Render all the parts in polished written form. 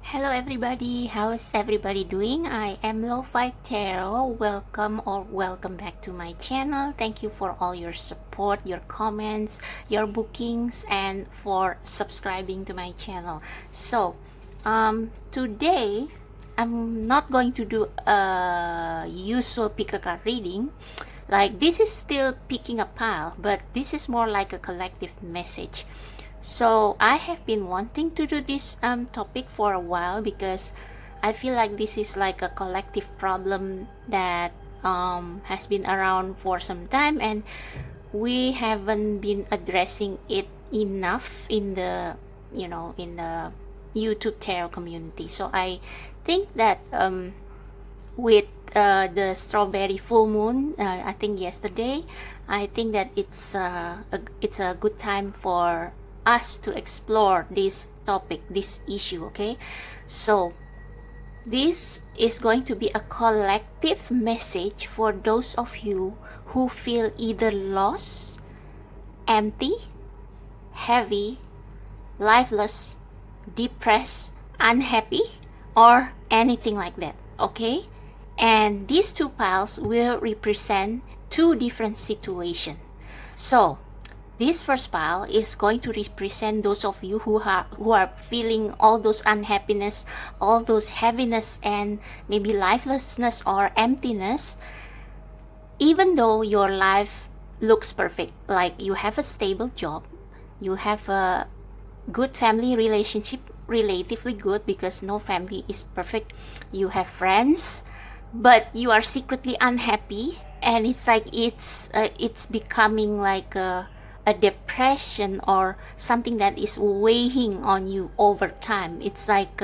Hello everybody, how is everybody doing? I am Lo-Fi Tarot. Welcome back to my channel. Thank you for all your support, your comments, your bookings, and for subscribing to my channel. So today I'm not going to do a usual pick a card reading. Like this is still picking a pile, but this is more like a collective message. So I have been wanting to do this topic for a while because I feel like this is like a collective problem that has been around for some time, and we haven't been addressing it enough in the in the YouTube tarot community. So I think that with the strawberry full moon, I think yesterday, I think that it's a good time for us to explore this topic, this issue. Okay, so this is going to be a collective message for those of you who feel either lost, empty, heavy, lifeless, depressed, unhappy, or anything like that. Okay, and these two piles will represent two different situations. So this first pile is going to represent those of you who are feeling all those unhappiness, all those heaviness, and maybe lifelessness or emptiness, even though your life looks perfect. Like you have a stable job, you have a good family relationship, relatively good because no family is perfect. You have friends, but you are secretly unhappy, and it's like it's becoming like a depression or something that is weighing on you over time. It's like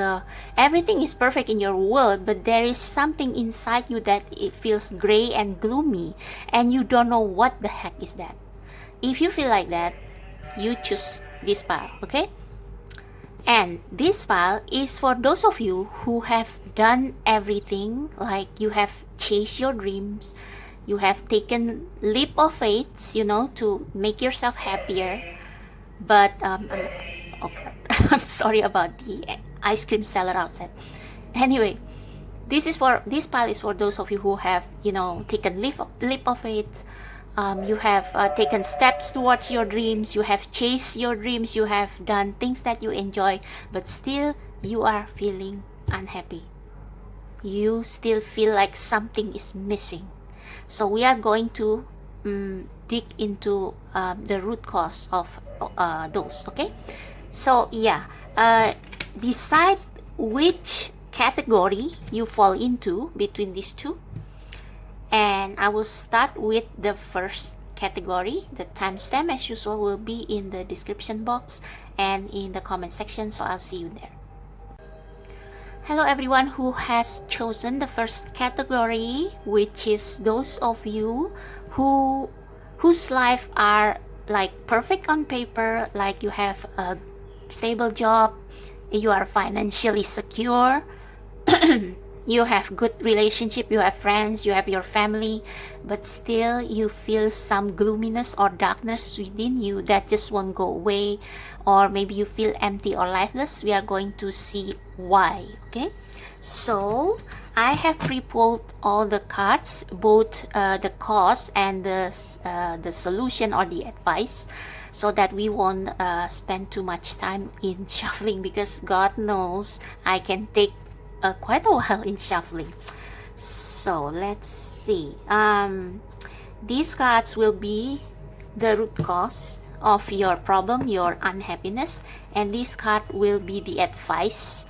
everything is perfect in your world, but there is something inside you that it feels gray and gloomy, and you don't know what the heck is that. If you feel like that, you choose this pile. Okay, and this file is for those of you who have done everything, like you have chased your dreams, you have taken leap of faith, to make yourself happier. But okay. I'm sorry about the ice cream seller outside. Anyway, this pile is for those of you who have taken leap of faith. You have taken steps towards your dreams, you have chased your dreams, you have done things that you enjoy, but still you are feeling unhappy. You still feel like something is missing. So we are going to dig into the root cause of those. Okay, so yeah, decide which category you fall into between these two. And I will start with the first category. The timestamp as usual will be in the description box and in the comment section, so I'll see you there. Hello everyone who has chosen the first category, which is those of you whose life are like perfect on paper, like you have a stable job, you are financially secure, you have good relationship, you have friends, you have your family, but still you feel some gloominess or darkness within you that just won't go away, or maybe you feel empty or lifeless. We are going to see why. Okay, so I have pre-pulled all the cards, both the cause and the solution or the advice, so that we won't spend too much time in shuffling, because God knows I can take quite a while in shuffling. So let's see. These cards will be the root cause of your problem, your unhappiness, and this card will be the advice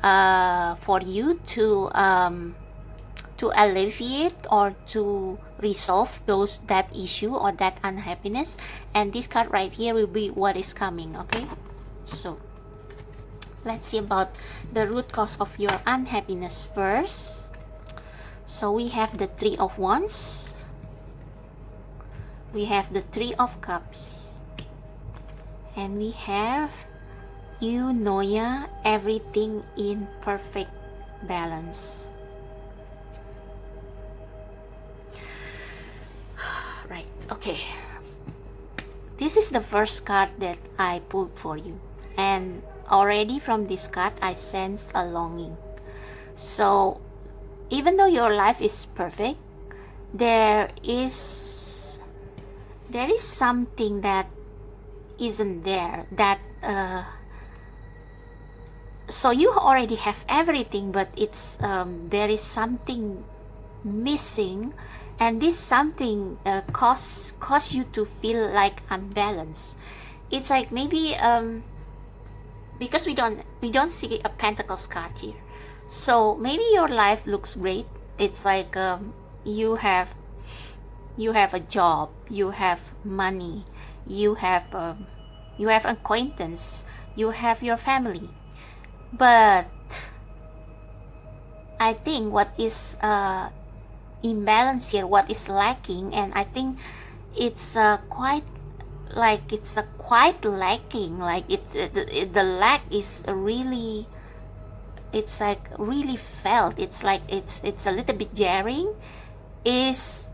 for you to alleviate or to resolve that issue or that unhappiness. And this card right here will be what is coming. Okay, so let's see about the root cause of your unhappiness first. So we have the Three of Wands, we have the Three of Cups, and we have Eunoia, everything in perfect balance. Right, okay. this is the first card that I pulled for you, and already from this card I sense a longing. So even though your life is perfect, there is something that isn't there, that so you already have everything, but it's there is something missing, and this something cause you to feel like unbalanced. It's like maybe because we don't see a Pentacles card here, so maybe your life looks great. It's like you have a job, you have money, you have acquaintance, you have your family. But I think what is imbalance here, what is lacking, and I think it's quite lacking. Like the lack is really, it's like really felt. It's like it's a little bit jarring. Is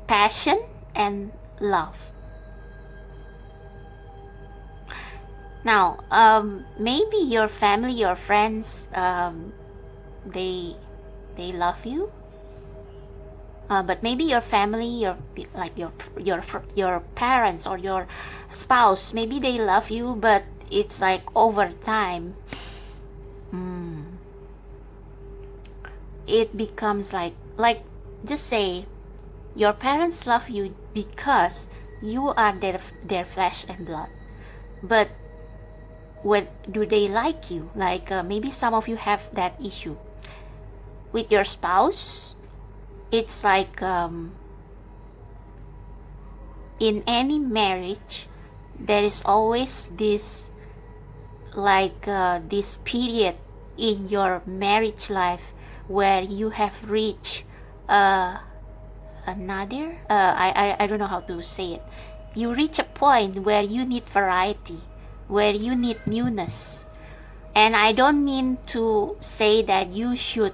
passion and love. Now, maybe your family, your friends, they love you, but maybe your family, your parents or your spouse, maybe they love you, but it's like over time, it becomes like just say your parents love you because you are their flesh and blood, but do they like you? Like maybe some of you have that issue with your spouse. It's like in any marriage there is always this this period in your marriage life where you have reached another I don't know how to say it. You reach a point where you need variety, where you need newness. And I don't mean to say that you should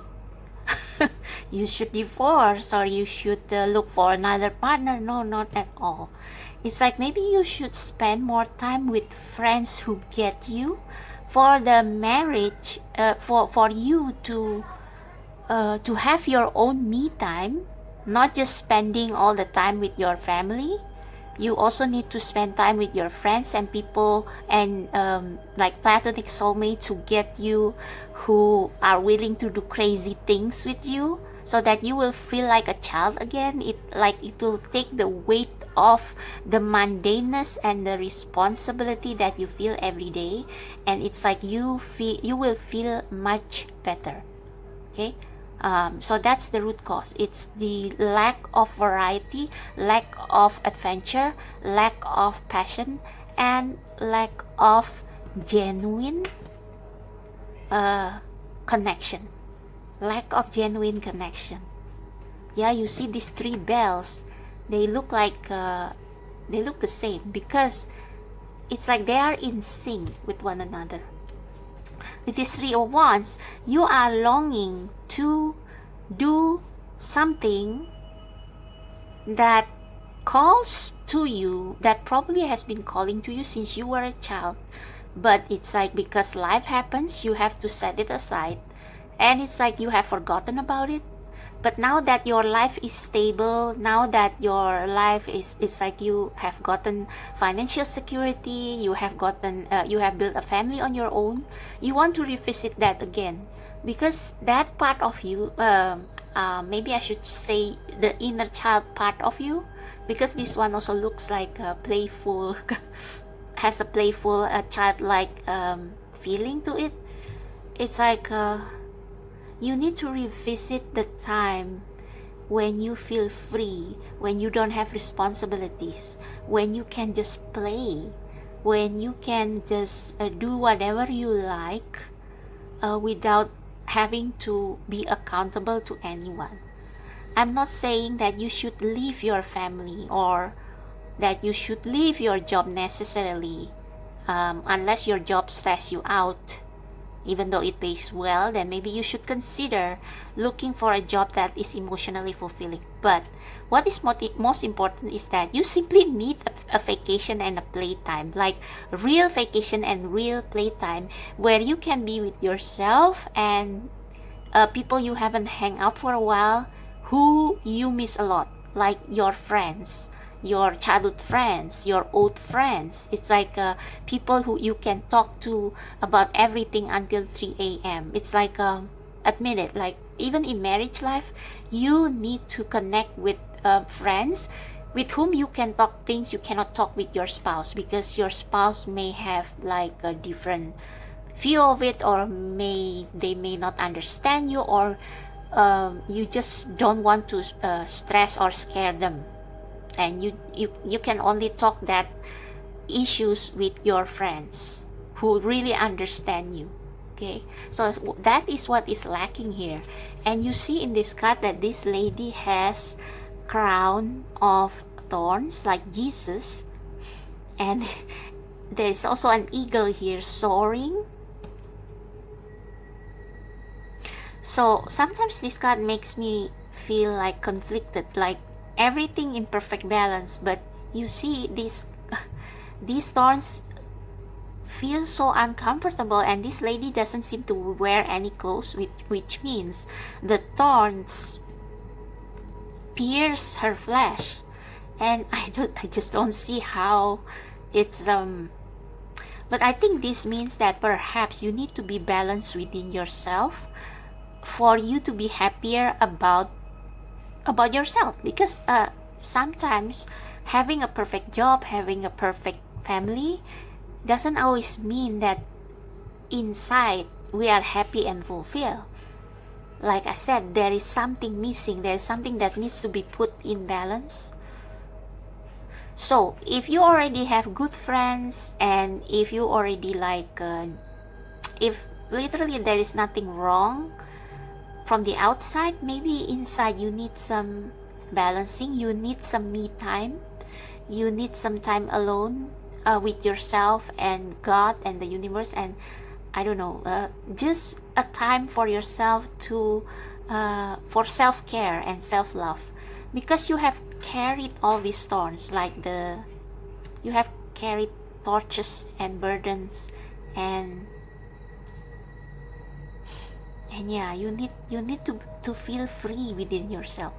you should divorce or you should look for another partner. No, not at all. It's like maybe you should spend more time with friends who get you for the marriage, for you to have your own me time, not just spending all the time with your family. You also need to spend time with your friends and people, and like platonic soulmates who get you, who are willing to do crazy things with you, so that you will feel like a child again. It will take the weight off the mundaneness and the responsibility that you feel every day, and it's like you will feel much better. Okay. So that's the root cause. It's the lack of variety, lack of adventure, lack of passion, and lack of genuine connection. Lack of genuine connection. Yeah, you see these three bells. They look like they look the same because it's like they are in sync with one another. With these three of wands, you are longing to do something that calls to you, that probably has been calling to you since you were a child, but it's like because life happens, you have to set it aside, and it's like you have forgotten about it. But now that your life is stable, now that your life is like you have gotten financial security, you have gotten you have built a family on your own, you want to revisit that again, because that part of you, maybe I should say the inner child part of you, because this one also looks like a playful has a playful childlike feeling to it. It's like you need to revisit the time when you feel free, when you don't have responsibilities, when you can just play, when you can just do whatever you like without having to be accountable to anyone. I'm not saying that you should leave your family or that you should leave your job necessarily, unless your job stress you out. even though it pays well, then maybe you should consider looking for a job that is emotionally fulfilling. But what is most important is that you simply need a vacation and a playtime, like real vacation and real playtime, where you can be with yourself and people you haven't hang out for a while, who you miss a lot, like your friends, your childhood friends, your old friends. It's like people who you can talk to about everything until 3 a.m. It's like, admit it, like even in marriage life, you need to connect with friends with whom you can talk things you cannot talk with your spouse, because your spouse may have like a different view of it, or they may not understand you, or you just don't want to stress or scare them, and you can only talk that issues with your friends who really understand you. Okay, so that is what is lacking here. And you see in this card that this lady has crown of thorns like Jesus, and there's also an eagle here soaring. So sometimes this card makes me feel like conflicted, like everything in perfect balance, but you see these thorns feel so uncomfortable, and this lady doesn't seem to wear any clothes, which means the thorns pierce her flesh, and I just don't see how it's but I think this means that perhaps you need to be balanced within yourself for you to be happier about yourself, because sometimes having a perfect job, having a perfect family doesn't always mean that inside we are happy and fulfilled. Like I said, there is something missing, there is something that needs to be put in balance. So if you already have good friends, and if you already like if literally there is nothing wrong from the outside, maybe inside you need some balancing, you need some me time, you need some time alone with yourself and God and the universe, and I don't know, just a time for yourself to for self-care and self-love, because you have carried all these thorns, like you have carried torches and burdens, and yeah, you need to feel free within yourself.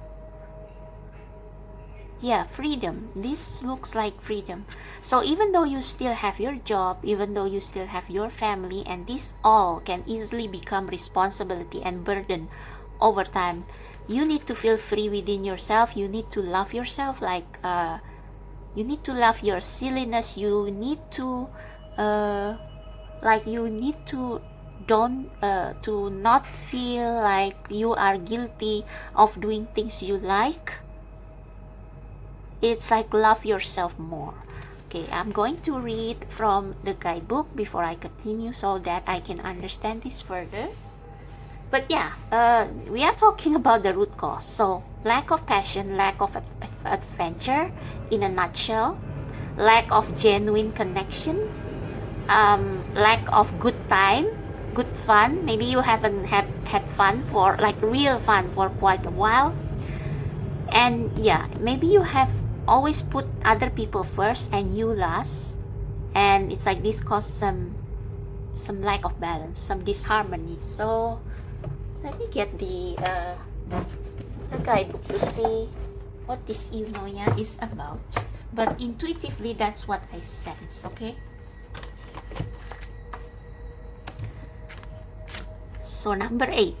Yeah, freedom. This looks like freedom. So even though you still have your job, even though you still have your family, and this all can easily become responsibility and burden over time, you need to feel free within yourself. You need to love yourself, like you need to love your silliness. You need to don't to not feel like you are guilty of doing things you like. It's like love yourself more. Okay, I'm going to read from the guidebook before I continue so that I can understand this further. But yeah, we are talking about the root cause. So lack of passion, lack of adventure in a nutshell, lack of genuine connection, lack of good time, good fun. Maybe you haven't had fun for like real fun for quite a while. And yeah, maybe you have always put other people first and you last, and it's like this caused some lack of balance, some disharmony. So let me get the guidebook to see what this eunoia is about. But intuitively, that's what I sense. Okay, so number 8.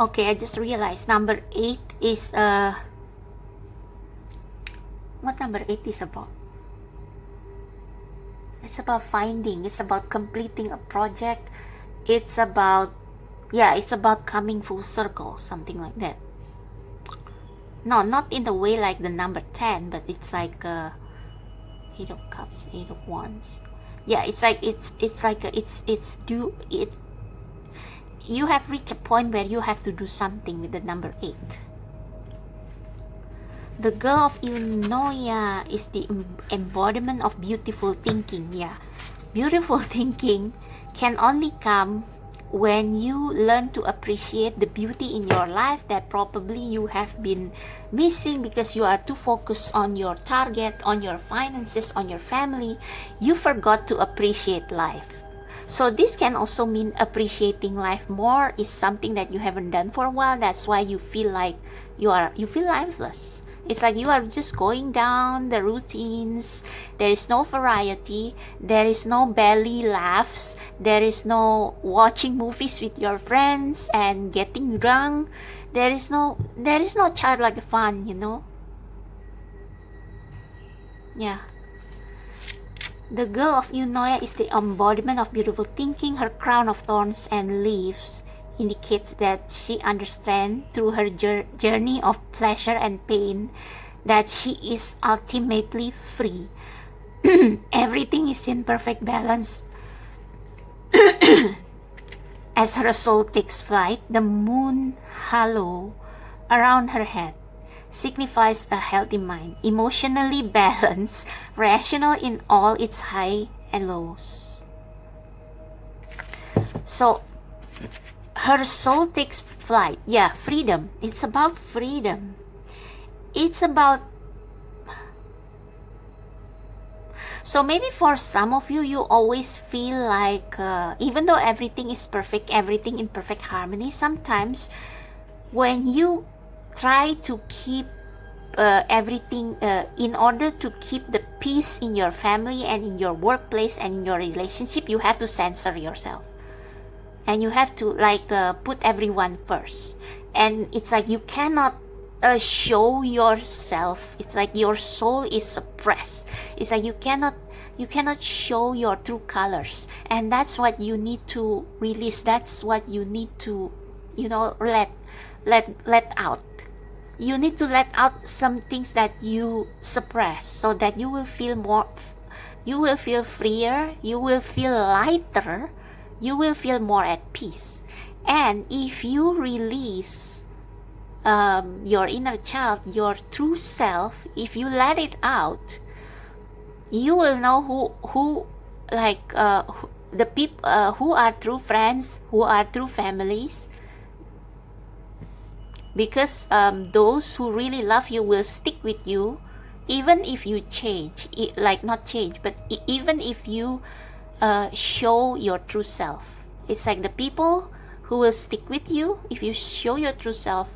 Okay, I just realized number 8 is what number 8 is about. It's about finding, it's about completing a project, it's about, yeah, it's about coming full circle, something like that. No, not in the way like the number 10, but it's like 8 of cups, 8 of wands. Yeah, it's like you have reached a point where you have to do something with the number 8. The girl of eunoia is the embodiment of beautiful thinking. Yeah, beautiful thinking can only come when you learn to appreciate the beauty in your life that probably you have been missing because you are too focused on your target, on your finances, on your family. You forgot to appreciate life. So this can also mean appreciating life more is something that you haven't done for a while. That's why you feel like you feel lifeless. It's like you are just going down the routines. There is no variety. There is no belly laughs. There is no watching movies with your friends and getting drunk. There is no childlike fun, you know. Yeah. The girl of Eunoia is the embodiment of beautiful thinking. Her crown of thorns and leaves indicates that she understands through her journey of pleasure and pain that she is ultimately free. Everything is in perfect balance. As her soul takes flight, the moon halo around her head signifies a healthy mind, emotionally balanced, rational in all its high and lows. So her soul takes flight. Yeah, freedom. It's about freedom. It's about... So maybe for some of you, you always feel like even though everything is perfect, everything in perfect harmony, sometimes when you try to keep everything in order to keep the peace in your family and in your workplace and in your relationship, you have to censor yourself. And you have to like put everyone first. And it's like you cannot show yourself. It's like your soul is suppressed. It's like you cannot show your true colors. And that's what you need to release. That's what you need to, you know, let out. You need to let out some things that you suppress so that you will feel more, you will feel freer, you will feel lighter, you will feel more at peace. And if you release your inner child, your true self, if you let it out, you will know who like the people who are true friends, who are true families. Because those who really love you will stick with you even if you change, like not change, but even if you show your true self. It's like the people who will stick with you if you show your true self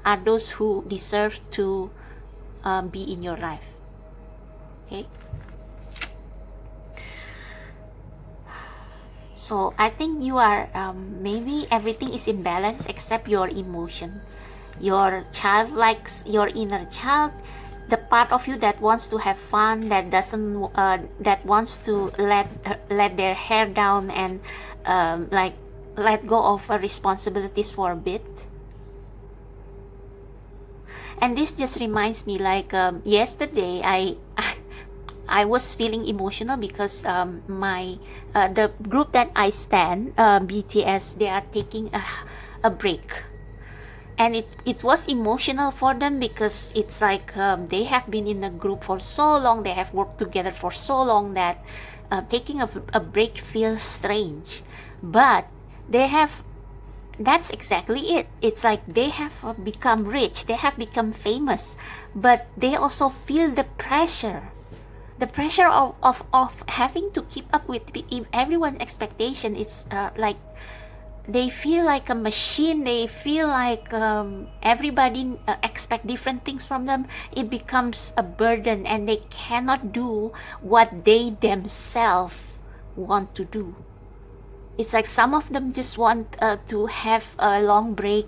are those who deserve to be in your life. Okay. So I think you are maybe everything is in balance except your emotion. Your child likes your inner child, the part of you that wants to have fun, that doesn't that wants to let their hair down and like let go of responsibilities for a bit. And this just reminds me, like yesterday I was feeling emotional because my the group that I stand, BTS, they are taking a break. And it was emotional for them because it's like they have been in a group for so long, they have worked together for so long that taking a break feels strange. But they have, that's exactly it. It's like they have become rich, they have become famous, but they also feel the pressure. The pressure of having to keep up with everyone's expectation. It's like they feel like a machine. They feel like everybody expect different things from them. It becomes a burden and they cannot do what they themselves want to do. It's like some of them just want to have a long break,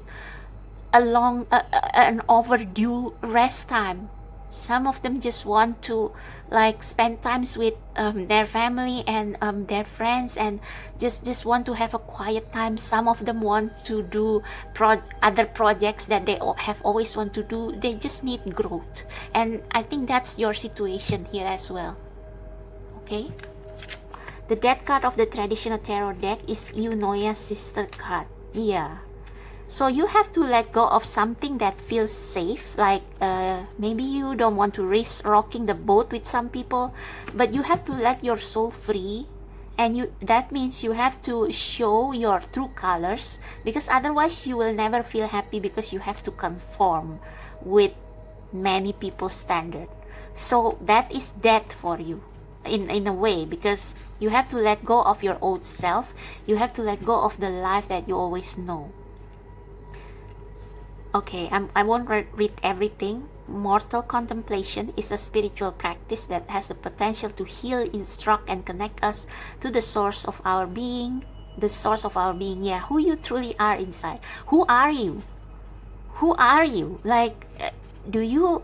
an overdue rest time. Some of them just want to like spend times with their family and their friends and just want to have a quiet time. Some of them want to do other projects that they have always want to do. They just need growth. And I think that's your situation here as well. Okay. The death card of the traditional tarot deck is Eunoia's sister card. Yeah. So you have to let go of something that feels safe, like maybe you don't want to risk rocking the boat with some people, but you have to let your soul free and that means you have to show your true colors, because otherwise you will never feel happy, because you have to conform with many people's standard. So that is death for you in a way, because you have to let go of your old self. You have to let go of the life that you always know. Okay, I won't read everything. Mortal contemplation is a spiritual practice that has the potential to heal, instruct, and connect us to the source of our being. The source of our being, yeah, who you truly are inside. Who are you? Who are you? Like, do you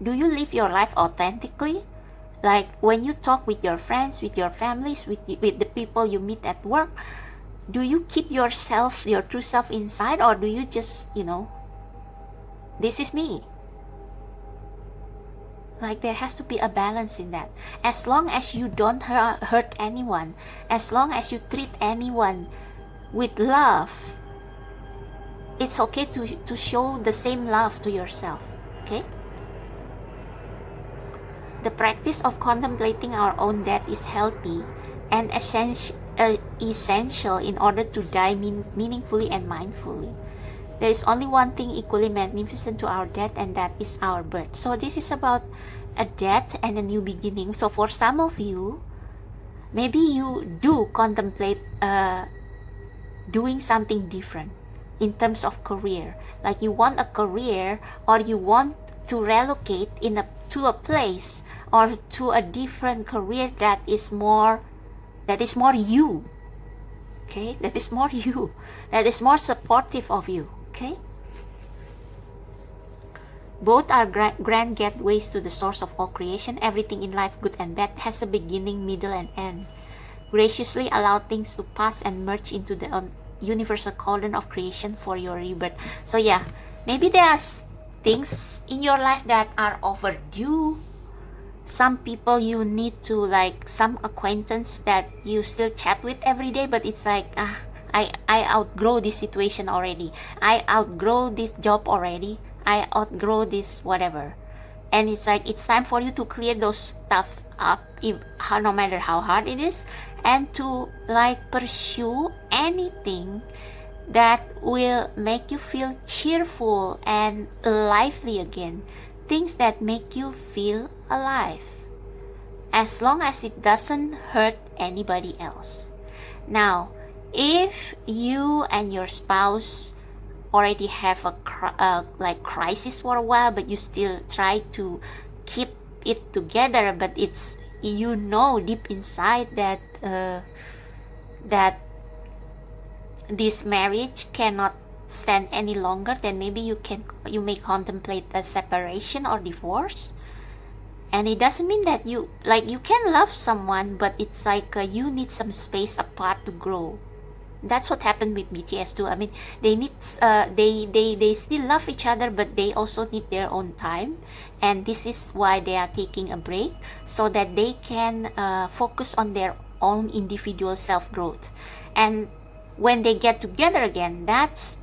live your life authentically? Like, when you talk with your friends, with your families, with the people you meet at work, do you keep yourself, your true self inside, or do you just, this is me? Like, there has to be a balance in that. As long as you don't hurt anyone, as long as you treat anyone with love, it's okay to show the same love to yourself. Okay? The practice of contemplating our own death is healthy and essential in order to die meaningfully and mindfully. There is only one thing equally magnificent to our death, and that is our birth. So this is about a death and a new beginning. So for some of you, maybe you do contemplate doing something different in terms of career. Like, you want a career, or you want to relocate to a place or to a different career that is more you. Okay, that is more you, that is more supportive of you. Okay, both are grand gateways to the source of all creation. Everything in life, good and bad, has a beginning, middle, and end. Graciously allow things to pass and merge into the universal cauldron of creation for your rebirth. So yeah, maybe there are things in your life that are overdue. Some people you need to, like, some acquaintance that you still chat with every day, but it's like, I outgrow this situation already. I outgrow this job already. I outgrow this whatever. And it's like, it's time for you to clear those stuff up, no matter how hard it is, and to, like, pursue anything that will make you feel cheerful and lively again. Things that make you feel alive, as long as it doesn't hurt anybody else. Now, if you and your spouse already have a crisis for a while, but you still try to keep it together, but it's, deep inside that that this marriage cannot stand any longer, then maybe you may contemplate a separation or divorce. And it doesn't mean that you can love someone, but it's like you need some space apart to grow. That's what happened with BTS too. I mean, they need they still love each other, but they also need their own time, and this is why they are taking a break, so that they can focus on their own individual self-growth. And when they get together again, that's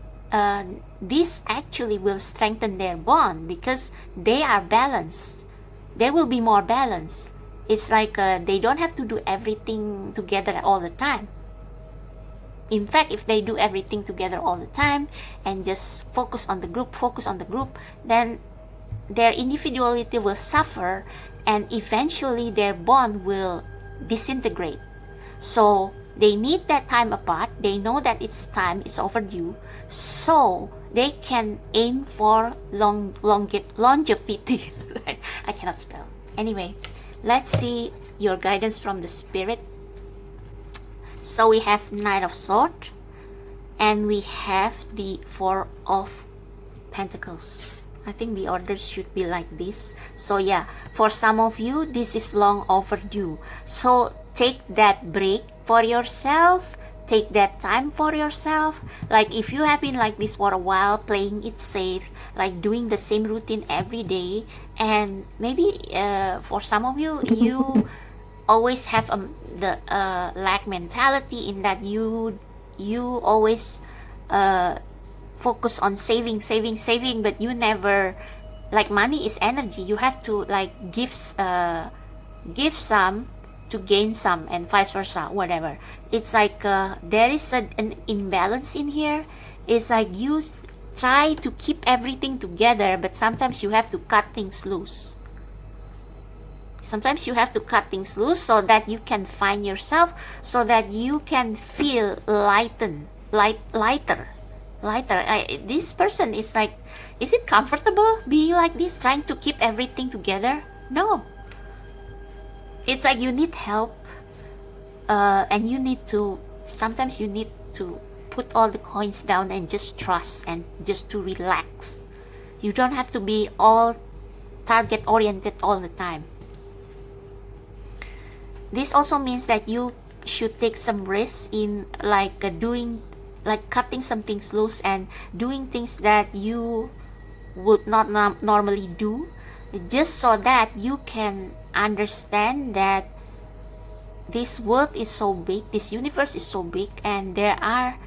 this actually will strengthen their bond, because they are balanced. They will be more balanced. It's like they don't have to do everything together all the time. In fact, if they do everything together all the time and just focus on the group, then their individuality will suffer, and eventually their bond will disintegrate. So they need that time apart. They know that it's time, it's overdue, so they can aim for longevity. I cannot spell. Anyway, let's see your guidance from the spirit. So we have Knight of Swords, and we have the Four of Pentacles. I think the order should be like this. So yeah, for some of you, this is long overdue. So take that break for yourself. Take that time for yourself. Like, if you have been like this for a while, playing it safe, like doing the same routine every day, and maybe for some of you, you always have the lack mentality, in that you always focus on saving, but you never, like, money is energy. You have to, like, give some to gain some, and vice versa, whatever. It's like there is an imbalance in here. It's like you try to keep everything together, but sometimes you have to cut things loose. Sometimes you have to cut things loose so that you can find yourself, so that you can feel lighter. This person is like, is it comfortable being like this, trying to keep everything together? No. It's like you need help, and you need to, sometimes you need to put all the coins down and just trust and just to relax. You don't have to be all target oriented all the time. This also means that you should take some risks in like cutting some things loose and doing things that you would not normally do, just so that you can understand that this world is so big, this universe is so big, and there are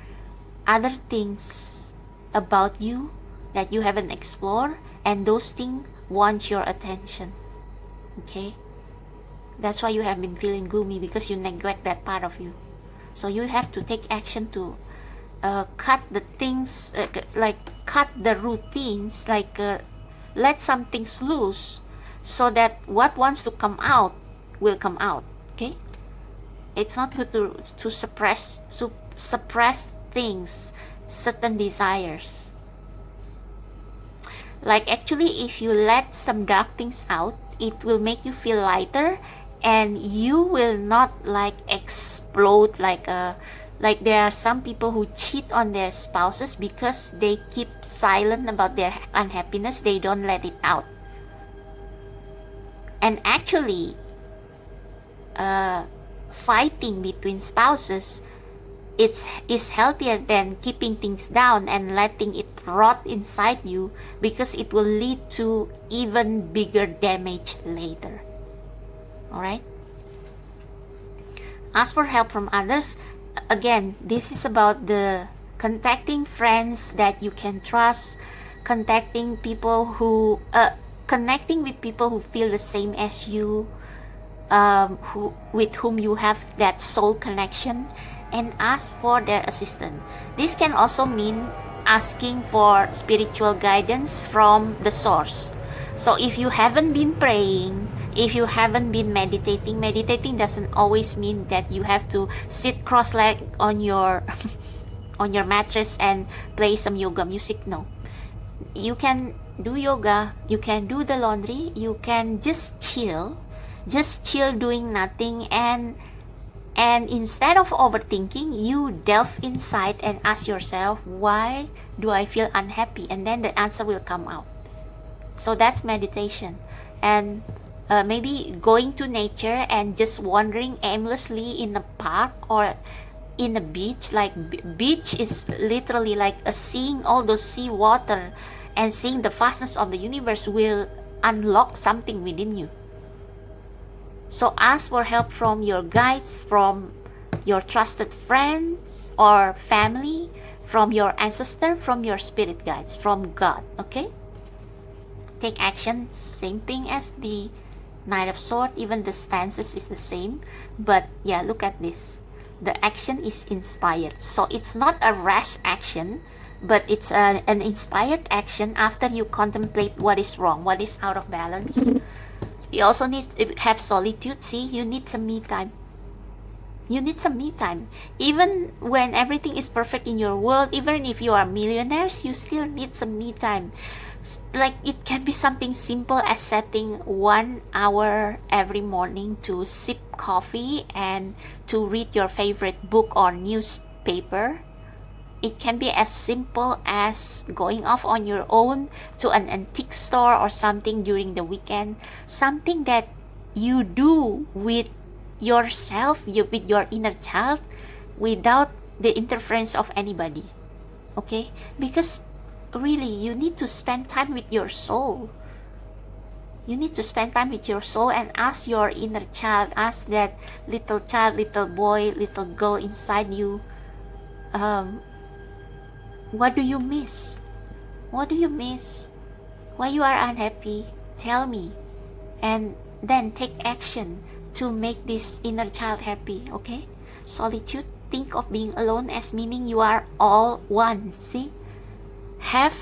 other things about you that you haven't explored, and those things want your attention. Okay? That's why you have been feeling gloomy, because you neglect that part of you. So you have to take action to cut the things, like cut the routines, like let some things loose, so that what wants to come out will come out. Okay? It's not good to suppress things, certain desires. Like actually, if you let some dark things out, it will make you feel lighter, and you will not like explode like there are some people who cheat on their spouses because they keep silent about their unhappiness. They don't let it out. And actually, fighting between spouses, is healthier than keeping things down and letting it rot inside you, because it will lead to even bigger damage later. Alright? Ask for help from others. Again, this is about the contacting friends that you can trust, contacting people who connecting with people who feel the same as you, with whom you have that soul connection, and ask for their assistance. This can also mean asking for spiritual guidance from the source. So if you haven't been praying, if you haven't been meditating doesn't always mean that you have to sit cross-legged on your on your mattress and play some yoga music. No. You can do yoga, you can do the laundry, you can just chill doing nothing, and instead of overthinking, you delve inside and ask yourself, why do I feel unhappy? And then the answer will come out. So that's meditation. And maybe going to nature and just wandering aimlessly in a park or in a beach. Like beach is literally like seeing all those sea water and seeing the vastness of the universe will unlock something within you. So ask for help from your guides, from your trusted friends or family, from your ancestor, from your spirit guides, from God. Okay? Take action. Same thing as the Knight of Swords. Even the stances is the same. But yeah, look at this. The action is inspired. So it's not a rash action, but it's an inspired action after you contemplate what is wrong, what is out of balance. You also need to have solitude. See, you need some me time. You need some me time. Even when everything is perfect in your world, even if you are millionaires, you still need some me time. Like it can be something simple as setting 1 hour every morning to sip coffee and to read your favorite book or newspaper. It can be as simple as going off on your own to an antique store or something during the weekend. Something that you do with yourself, with your inner child, without the interference of anybody. Okay? Because really, you need to spend time with your soul. You need to spend time with your soul and ask your inner child, ask that little child, little boy, little girl inside you, what do you miss? What do you miss? Why you are unhappy? Tell me. And then take action to make this inner child happy. Okay, solitude, think of being alone as meaning you are all one. See, have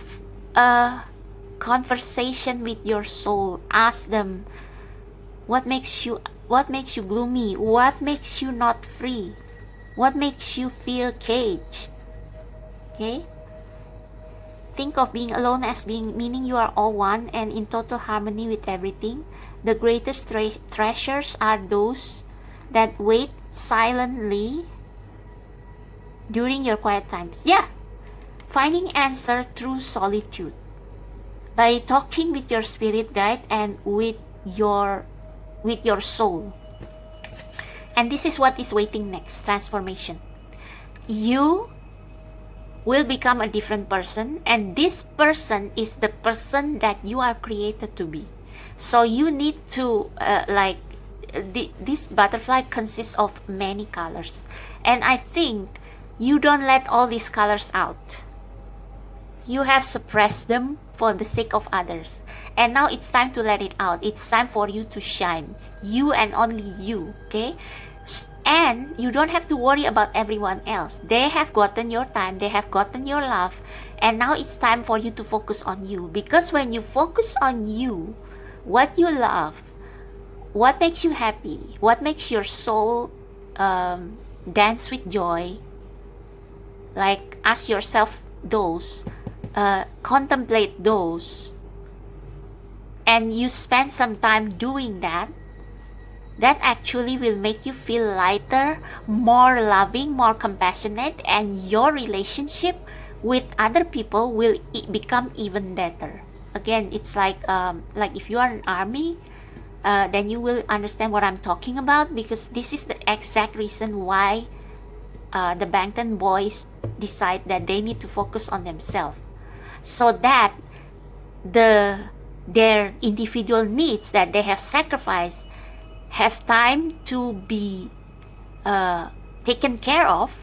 a conversation with your soul. Ask them, what makes you gloomy? What makes you not free? What makes you feel caged? Okay, think of being alone as being meaning you are all one and in total harmony with everything. The greatest treasures are those that wait silently during your quiet times. Yeah, finding answer through solitude by talking with your spirit guide and with your soul. And this is what is waiting next: transformation. You will become a different person, and this person is the person that you are created to be. So you need to this butterfly consists of many colors, and I think you don't let all these colors out. You have suppressed them for the sake of others, and now it's time to let it out. It's time for you to shine, you and only you. Okay, and you don't have to worry about everyone else. They have gotten your time, they have gotten your love, and now it's time for you to focus on you. Because when you focus on you, what you love, what makes you happy, what makes your soul dance with joy, like ask yourself those, contemplate those, and you spend some time doing that, that actually will make you feel lighter, more loving, more compassionate, and your relationship with other people will become even better. Again, it's like if you are an army, then you will understand what I'm talking about, because this is the exact reason why the Bangtan boys decide that they need to focus on themselves, so that their individual needs that they have sacrificed have time to be taken care of.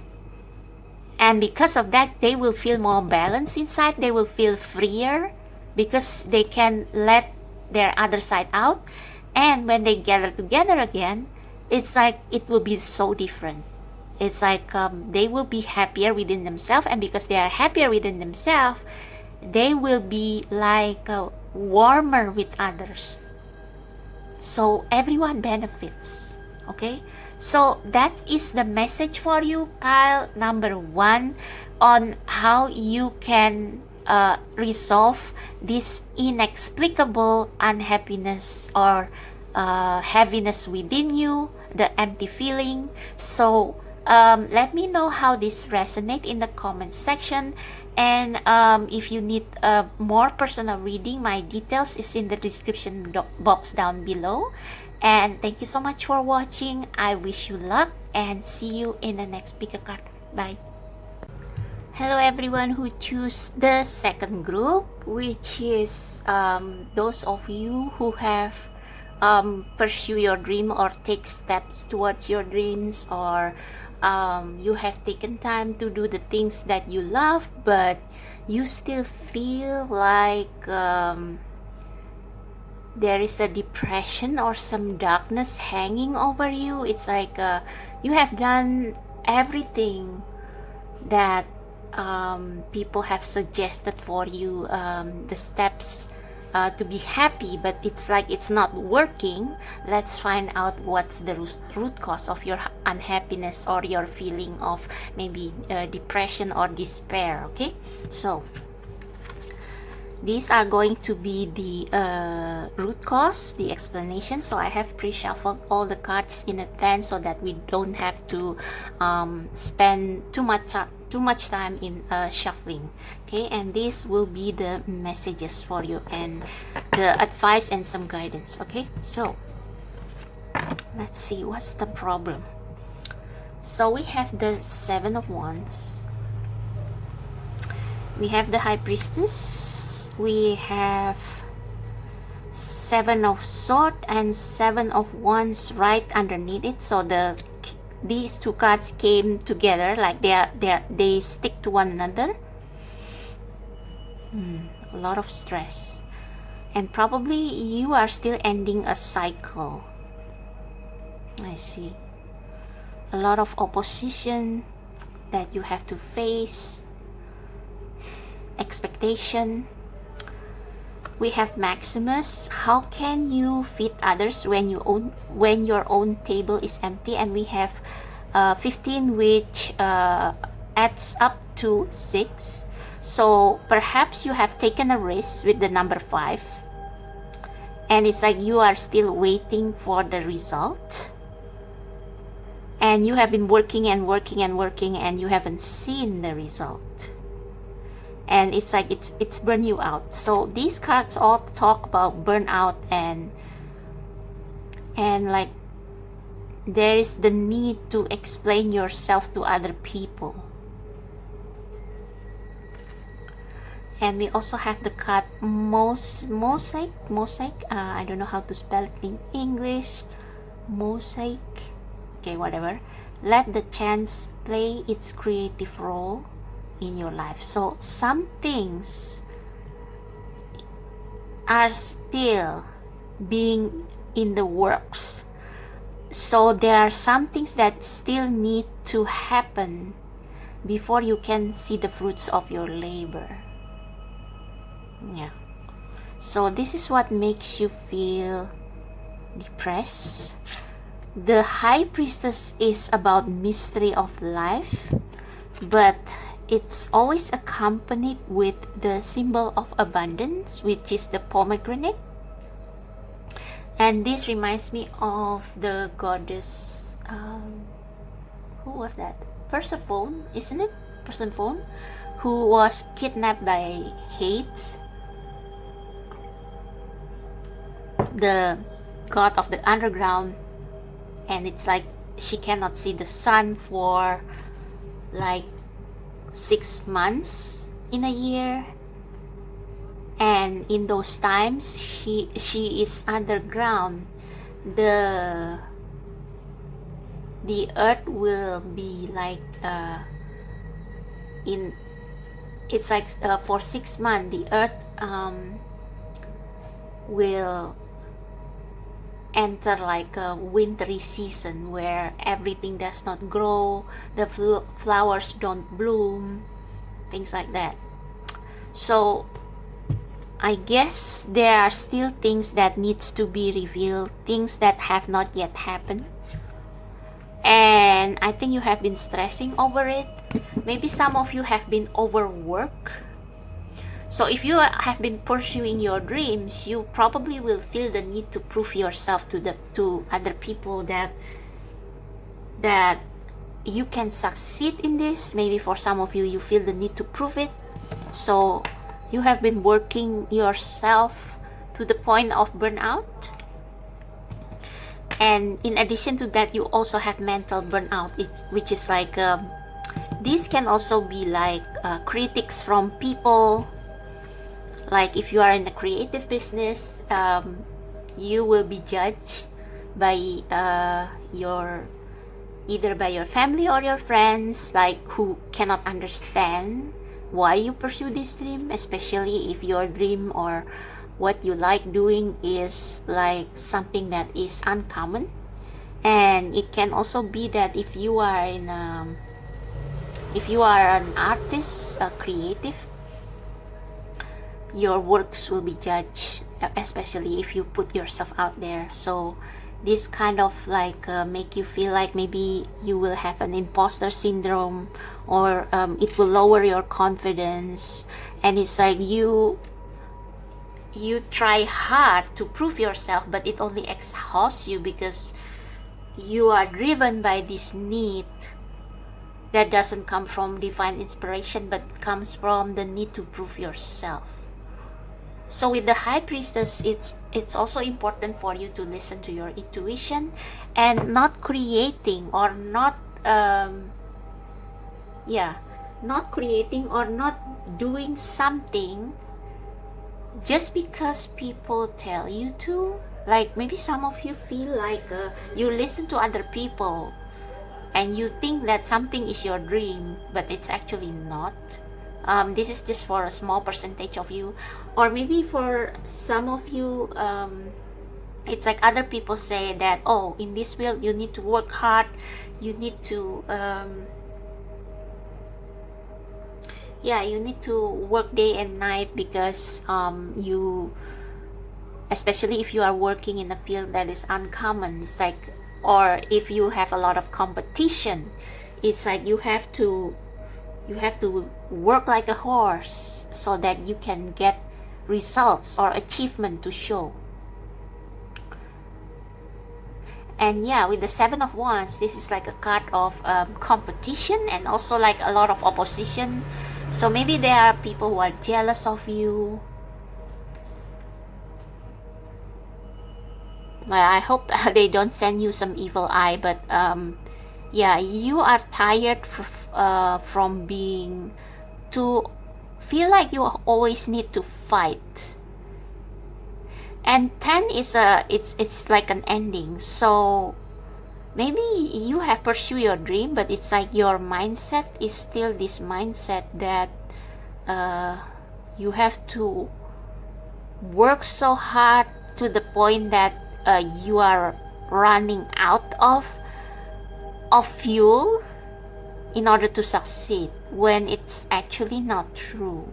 And because of that, they will feel more balanced inside. They will feel freer because they can let their other side out. And when they gather together again, it's like it will be so different. It's like they will be happier within themselves, and because they are happier within themselves, they will be like warmer with others. So everyone benefits. Okay, so that is the message for you, pile number 1, on how you can resolve this inexplicable unhappiness or heaviness within you, the empty feeling. So let me know how this resonates in the comment section. And if you need more personal reading, my details is in the description box down below. And thank you so much for watching. I wish you luck and see you in the next pick a card. Bye. Hello everyone who choose the second group, which is those of you who have pursue your dream or take steps towards your dreams, or you have taken time to do the things that you love, but you still feel like there is a depression or some darkness hanging over you. It's like you have done everything that people have suggested for you, the steps to be happy, but it's like it's not working. Let's find out what's the root cause of your unhappiness or your feeling of maybe depression or despair. Okay, so these are going to be the root cause, the explanation. So I have pre-shuffled all the cards in advance so that we don't have to spend too much time in shuffling. Okay, and this will be the messages for you and the advice and some guidance. Okay, so let's see what's the problem. So we have the 7 of Wands, we have the High Priestess, we have 7 of Swords and 7 of Wands right underneath it. So these two cards came together, like they stick to one another. A lot of stress, and probably you are still ending a cycle. I see. A lot of opposition that you have to face. Expectation. We have Maximus. How can you feed others when your own table is empty? And we have 15, which adds up to 6. So perhaps you have taken a risk with the number 5, and it's like you are still waiting for the result, and you have been working and working and working, and you haven't seen the result, and it's like it's burned you out. So these cards all talk about burnout, and like there is the need to explain yourself to other people. And we also have the card mosaic. I don't know how to spell it in English. Mosaic. Okay, whatever. Let the chance play its creative role in your life. So some things are still being in the works. So there are some things that still need to happen before you can see the fruits of your labor. Yeah. So this is what makes you feel depressed. The High Priestess is about mystery of life, but it's always accompanied with the symbol of abundance, which is the pomegranate. And this reminds me of the goddess, who was that? Persephone, isn't it? Persephone, who was kidnapped by Hades, the god of the underground. And it's like she cannot see the sun for like 6 months in a year, and in those times she is underground. The earth will be like it's like for 6 months the earth will enter like a wintry season where everything does not grow, the flowers don't bloom, things like that. So I guess there are still things that needs to be revealed, things that have not yet happened, and I think you have been stressing over it. Maybe some of you have been overworked. So if you have been pursuing your dreams, you probably will feel the need to prove yourself to other people that you can succeed in this. Maybe for some of you, you feel the need to prove it. So you have been working yourself to the point of burnout. And in addition to that, you also have mental burnout, which is like this can also be like critics from people. Like if you are in a creative business, you will be judged by either by your family or your friends, like who cannot understand why you pursue this dream, especially if your dream or what you like doing is like something that is uncommon. And it can also be that if you are an artist, a creative, your works will be judged, especially if you put yourself out there. So this kind of like make you feel like maybe you will have an imposter syndrome, or it will lower your confidence, and it's like you try hard to prove yourself, but it only exhausts you because you are driven by this need that doesn't come from divine inspiration, but comes from the need to prove yourself. So with the High Priestess, it's also important for you to listen to your intuition and not creating or not doing something just because people tell you to. Like maybe some of you feel like you listen to other people and you think that something is your dream, but it's actually not. This is just for a small percentage of you, or maybe for some of you, it's like other people say that, oh, in this field you need to work hard, you need to you need to work day and night, because you, especially if you are working in a field that is uncommon, it's like, or if you have a lot of competition, it's like you have to work like a horse so that you can get results or achievement to show. And yeah, with the Seven of Wands, this is like a card of competition and also like a lot of opposition. So maybe there are people who are jealous of you. Well, I hope they don't send you some evil eye, but yeah, you are tired from being to feel like you always need to fight. And 10 is it's like an ending. So maybe you have pursued your dream, but it's like your mindset is still this mindset that you have to work so hard to the point that you are running out of fuel in order to succeed, when it's actually not true.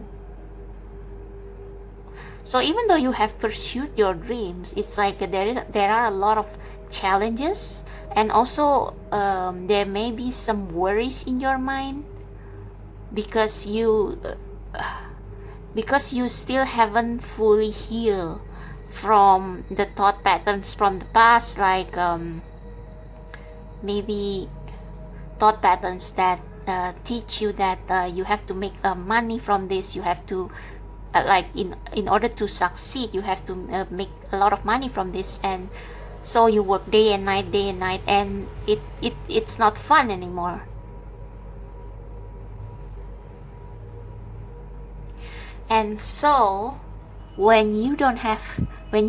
So even though you have pursued your dreams, it's like there are a lot of challenges, and also there may be some worries in your mind, because you still haven't fully healed from the thought patterns from the past, like maybe thought patterns that teach you that you have to make money from this, you have to like in order to succeed you have to make a lot of money from this, and so you work day and night, and it's not fun anymore. And so when you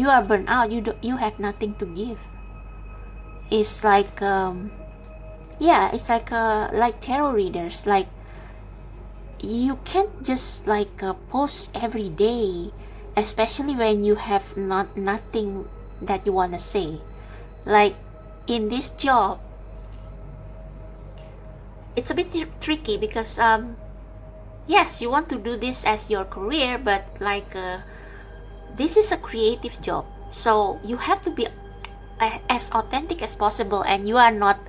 are burnt out, you have nothing to give. It's like it's like tarot readers, like you can't just like post every day, especially when you have nothing that you want to say. Like in this job, it's a bit tricky, because yes, you want to do this as your career, but like this is a creative job, so you have to be as authentic as possible, and you are not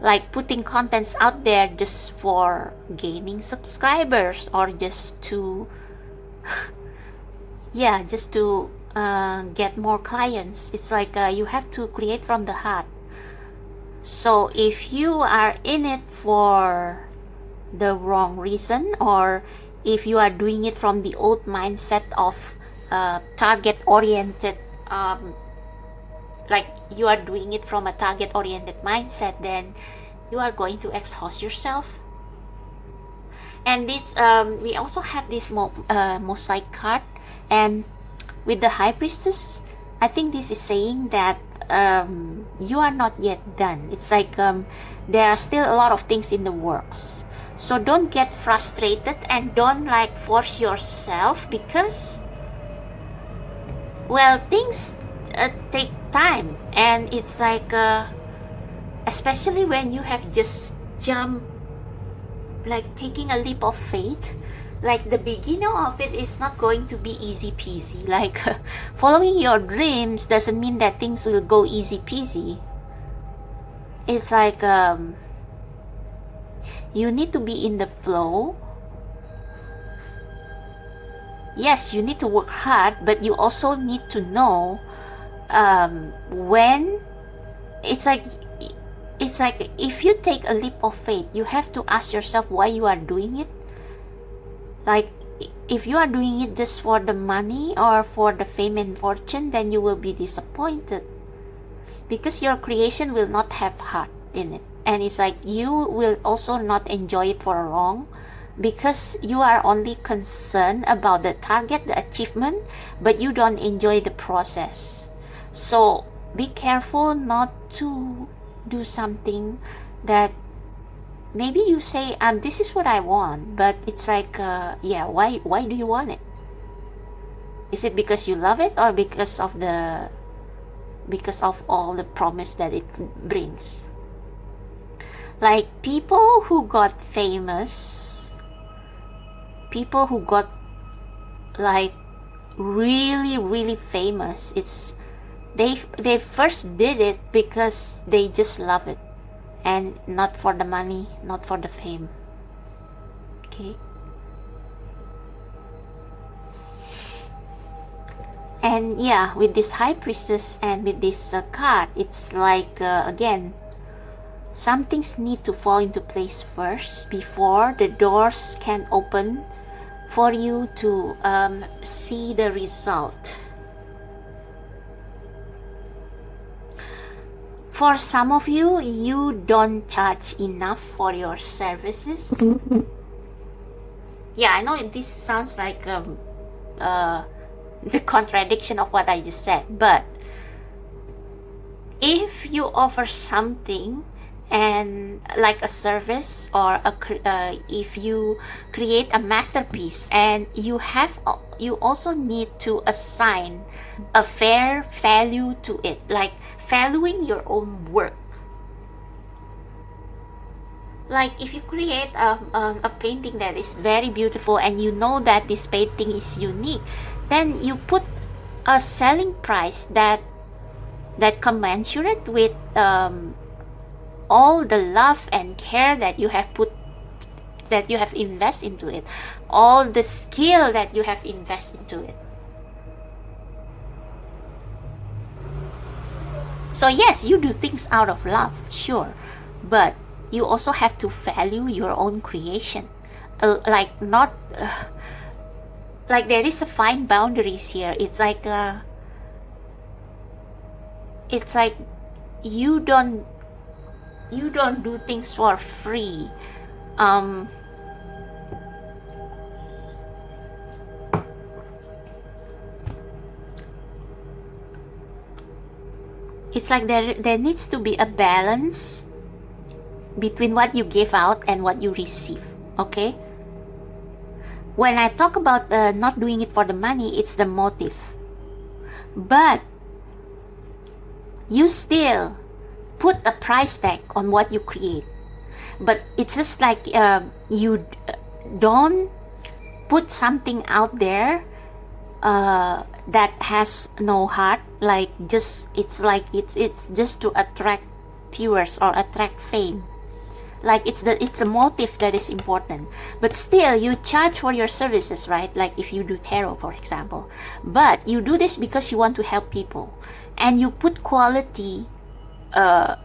like putting contents out there just for gaining subscribers or just to get more clients. It's like you have to create from the heart. So if you are in it for the wrong reason, or if you are doing it from the old mindset of target oriented, like you are doing it from a target oriented mindset, then you are going to exhaust yourself. And this we also have this mosaic card, and with the High Priestess, I think this is saying that you are not yet done. It's like there are still a lot of things in the works, so don't get frustrated and don't like force yourself, because well, things take time, and it's like especially when you have just jumped, like taking a leap of faith, like the beginning of it is not going to be easy peasy. Like following your dreams doesn't mean that things will go easy peasy. It's like you need to be in the flow. Yes, you need to work hard, but you also need to know when it's like if you take a leap of faith, you have to ask yourself why you are doing it. Like if you are doing it just for the money or for the fame and fortune, then you will be disappointed, because your creation will not have heart in it, and it's like you will also not enjoy it for long, because you are only concerned about the target, the achievement, but you don't enjoy the process. So be careful not to do something that maybe you say this is what I want, but it's like why do you want it? Is it because you love it, or because of the because of all the promise that it brings. Like people who got famous, people who got like really famous, it's they first did it because they just love it, and not for the money, not for the fame. Okay. And yeah, with this High Priestess and with this card, it's like again, some things need to fall into place first before the doors can open for you to see the result. For some of you, you don't charge enough for your services. Yeah, I know this sounds like the contradiction of what I just said, but if you offer something and like a service, or if you create a masterpiece, and you also need to assign a fair value to it, like valuing your own work. Like if you create a painting that is very beautiful and you know that this painting is unique, then you put a selling price that commensurate with all the love and care that you have invested into it, all the skill that you have invested into it. So yes, you do things out of love, sure, but you also have to value your own creation. Like there is a fine boundaries here. It's like you don't do things for free. It's like there needs to be a balance between what you give out and what you receive. Okay, when I talk about not doing it for the money, it's the motive, but you still put a price tag on what you create. But it's just like you don't put something out there that has no heart, like just it's just to attract viewers or attract fame. Like it's a motive that is important, but still you charge for your services, right? Like if you do tarot, for example, but you do this because you want to help people, and you put quality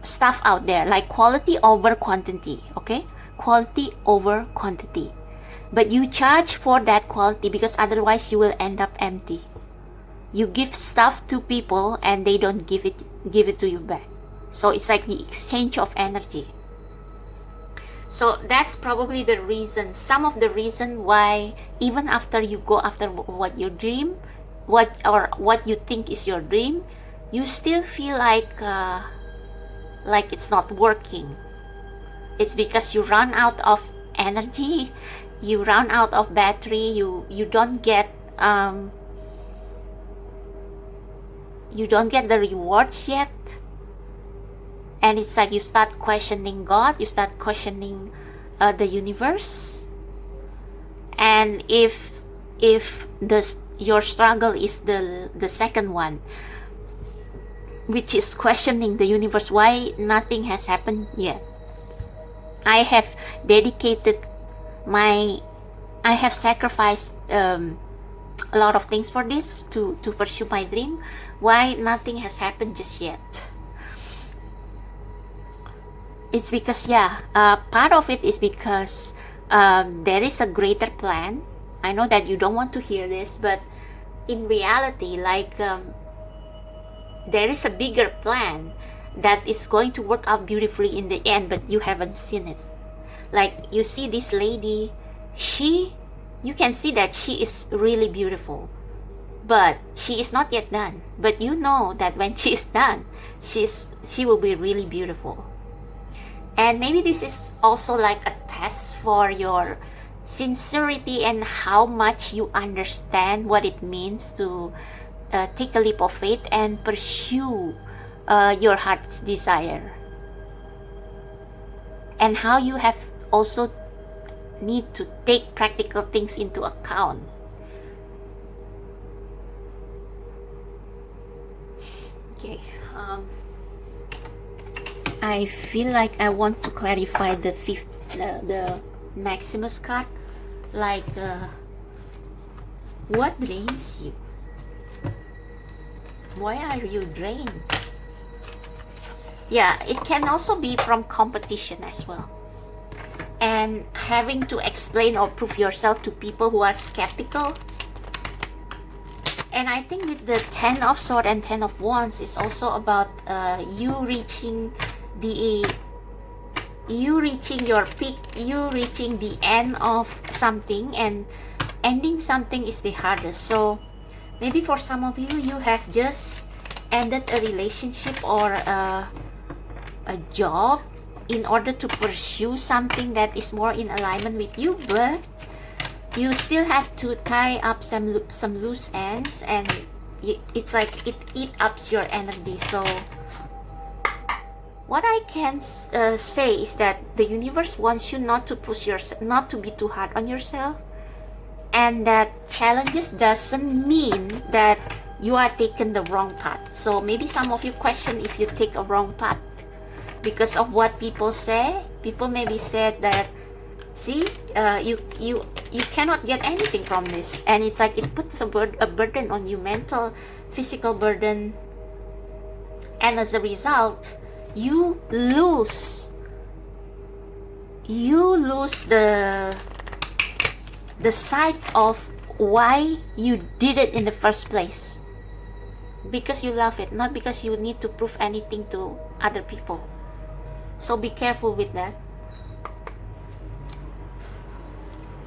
stuff out there, like quality over quantity. Okay, quality over quantity, but you charge for that quality because otherwise you will end up empty. You give stuff to people and they don't give it to you back, so it's like the exchange of energy. So that's probably the reason, some of the reason why even after you go after what you dream, what you think is your dream, you still feel like it's not working. It's because you run out of energy, you run out of battery, you don't get the rewards yet. And it's like you start questioning God, you start questioning the universe. And if your struggle is the second one, which is questioning the universe, why nothing has happened yet. I have sacrificed a lot of things for this to pursue my dream. Why nothing has happened just yet? It's because part of it is because there is a greater plan. I know that you don't want to hear this, but in reality, like there is a bigger plan that is going to work out beautifully in the end, but you haven't seen it. Like you see this lady, you can see that she is really beautiful, but she is not yet done. But you know that when she is done, she will be really beautiful. And maybe this is also like a test for your sincerity and how much you understand what it means to take a leap of faith and pursue your heart's desire, and how you have also need to take practical things into account. Okay, I feel like I want to clarify the the Maximus card, like what drains you? Why are you drained? Yeah, it can also be from competition as well, and having to explain or prove yourself to people who are skeptical. And I think with the 10 of Swords and 10 of Wands, it's also about you reaching your peak, you reaching the end of something, and ending something is the hardest. So maybe for some of you, you have just ended a relationship or a job in order to pursue something that is more in alignment with you, but you still have to tie up some loose ends, and it's like it eats up your energy. So what I can say is that the universe wants you not to push yourself, not to be too hard on yourself, and that challenges doesn't mean that you are taking the wrong path. So maybe some of you question if you take a wrong path because of what people say. People maybe said that, see, you cannot get anything from this, and it's like it puts a burden on you, mental, physical burden, and as a result, you lose the sight of why you did it in the first place, because you love it, not because you need to prove anything to other people. So be careful with that.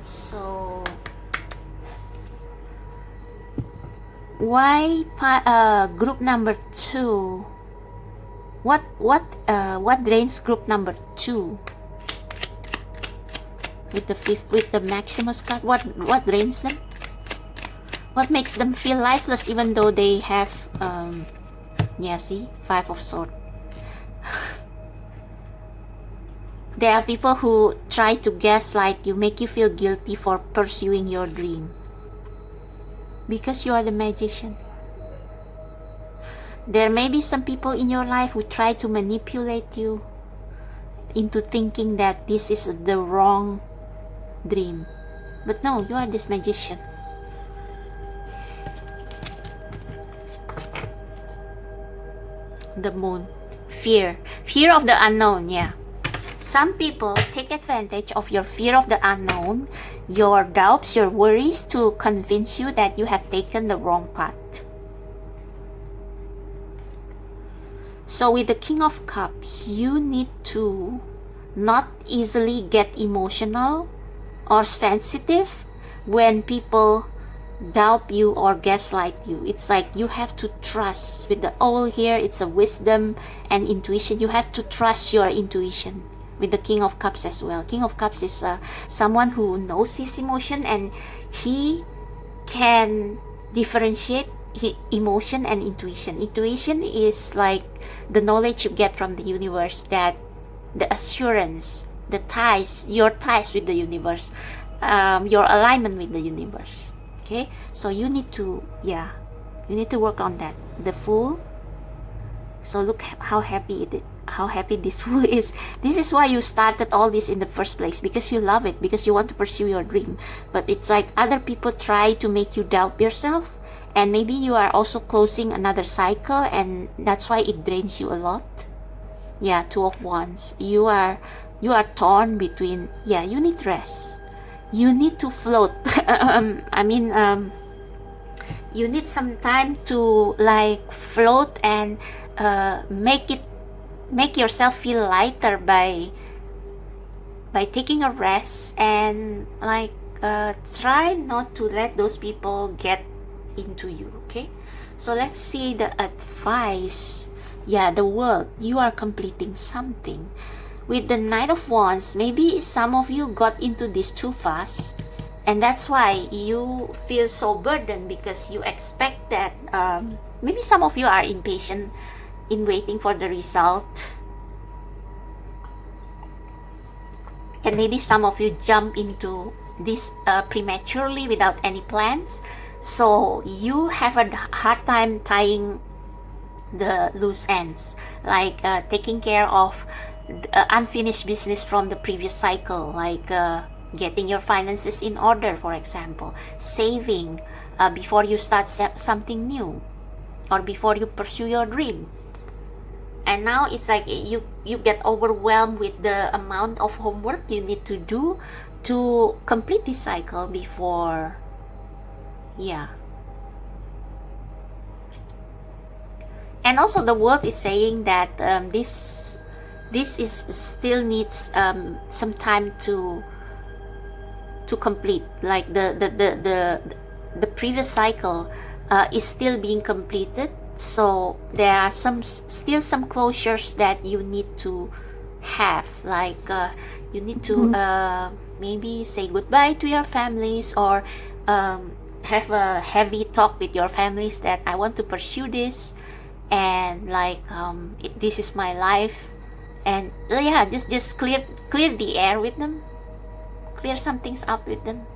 So why group number 2? What drains group number 2 with the Maximus card? What drains them? What makes them feel lifeless even though they have yeah, see, 5 of Swords. There are people who try to gaslight you, make you feel guilty for pursuing your dream because you are the magician. There may be some people in your life who try to manipulate you into thinking that this is the wrong dream. But no, you are this magician. The Moon. Fear of the unknown. Yeah, some people take advantage of your fear of the unknown, your doubts, your worries, to convince you that you have taken the wrong path. So with the King of Cups, you need to not easily get emotional or sensitive when people doubt you or gaslight you. It's like you have to trust. With the owl here, it's a wisdom and intuition. You have to trust your intuition with the King of Cups as well. King of Cups is someone who knows his emotion, and he can differentiate emotion and intuition. Intuition is like the knowledge you get from the universe, that the assurance, the ties, your ties with the universe, your alignment with the universe. Okay, so you need to, yeah, you need to work on that. The Fool. So look how happy how happy this Fool is. This is why you started all this in the first place, because you love it, because you want to pursue your dream. But it's like other people try to make you doubt yourself, and maybe you are also closing another cycle, and that's why it drains you a lot. Yeah, 2 of Wands. You are torn between, yeah, you need rest. You need to float. You need some time to like float and make yourself feel lighter by taking a rest, and like try not to let those people get into you. Okay, so let's see the advice. Yeah, the World. You are completing something. With the Knight of Wands, maybe some of you got into this too fast, and that's why you feel so burdened, because you expect that maybe some of you are impatient in waiting for the result. And maybe some of you jump into this prematurely without any plans, so you have a hard time tying the loose ends, like taking care of unfinished business from the previous cycle, like getting your finances in order, for example, saving before you start something new, or before you pursue your dream. And now it's like you get overwhelmed with the amount of homework you need to do to complete this cycle before, yeah. And also the world is saying that this is still needs some time to complete, like the previous cycle is still being completed. So there are still some closures that you need to have, like you need to maybe say goodbye to your families, or have a heavy talk with your families that I want to pursue this, and like this is my life, and yeah, just clear the air with them, clear some things up with them.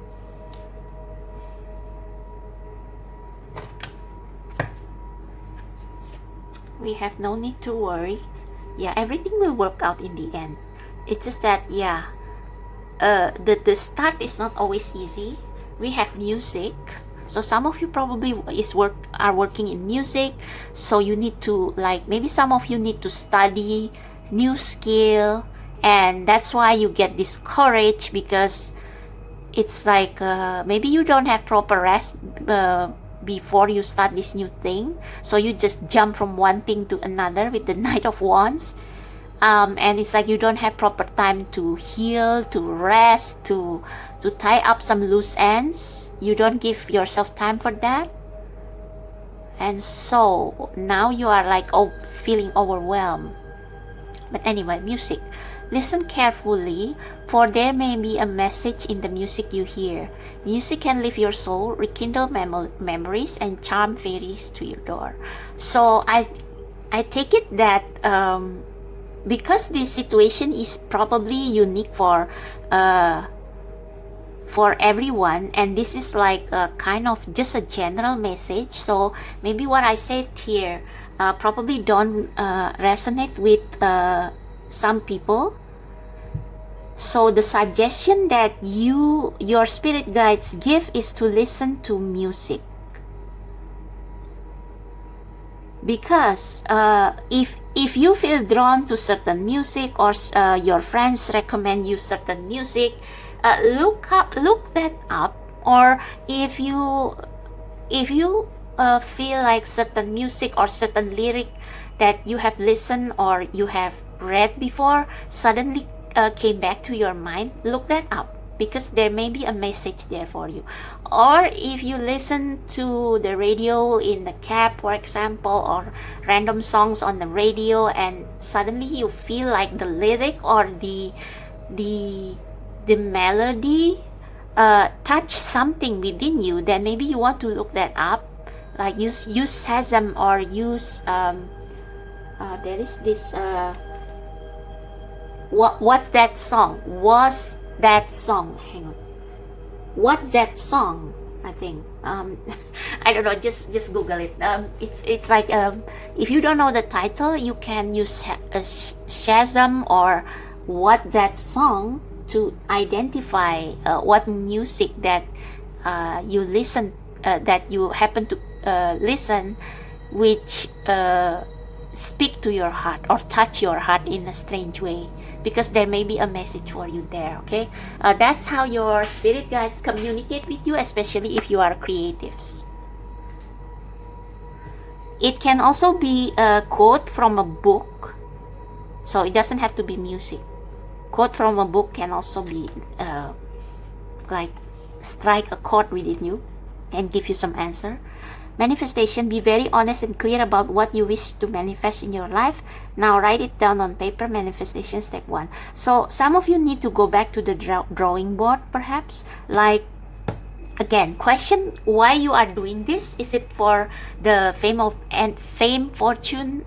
We have no need to worry. Yeah, everything will work out in the end. It's just that, yeah, the start is not always easy. We have music, so some of you probably are working in music, so you need to, like, maybe some of you need to study new skill, and that's why you get discouraged, because it's like maybe you don't have proper rest before you start this new thing, so you just jump from one thing to another with the Knight of Wands, and it's like you don't have proper time to heal, to rest, to tie up some loose ends. You don't give yourself time for that, and so now you are like feeling overwhelmed. But anyway, music. Listen carefully, for there may be a message in the music you hear. Music can lift your soul, rekindle memories, and charm fairies to your door. So I take it that because this situation is probably unique for everyone, and this is like a kind of just a general message, so maybe what I said here probably don't resonate with some people. So the suggestion that your spirit guides give is to listen to music, because if you feel drawn to certain music, or your friends recommend you certain music, look that up. Or if you feel like certain music or certain lyric that you have listened or you have read before suddenly came back to your mind, look that up, because there may be a message there for you. Or if you listen to the radio in the cab, for example, or random songs on the radio, and suddenly you feel like the lyric or the melody touch something within you, then maybe you want to look that up. Like use Shazam, or use there is this what's that song? Was that song? Hang on. What's that song? I think I don't know. Just Google it. It's like if you don't know the title, you can use Shazam or what that song to identify what music that you listen, that you happen to listen, which speak to your heart or touch your heart in a strange way, because there may be a message for you there. Okay, that's how your spirit guides communicate with you, especially if you are creatives. It can also be a quote from a book, so it doesn't have to be music. Quote from a book can also be like strike a chord within you and give you some answer. Manifestation, be very honest and clear about what you wish to manifest in your life. Now write it down on paper. Manifestation step 1. So some of you need to go back to the drawing board, perhaps. Like, again, question why you are doing this. Is it for the fame, fortune,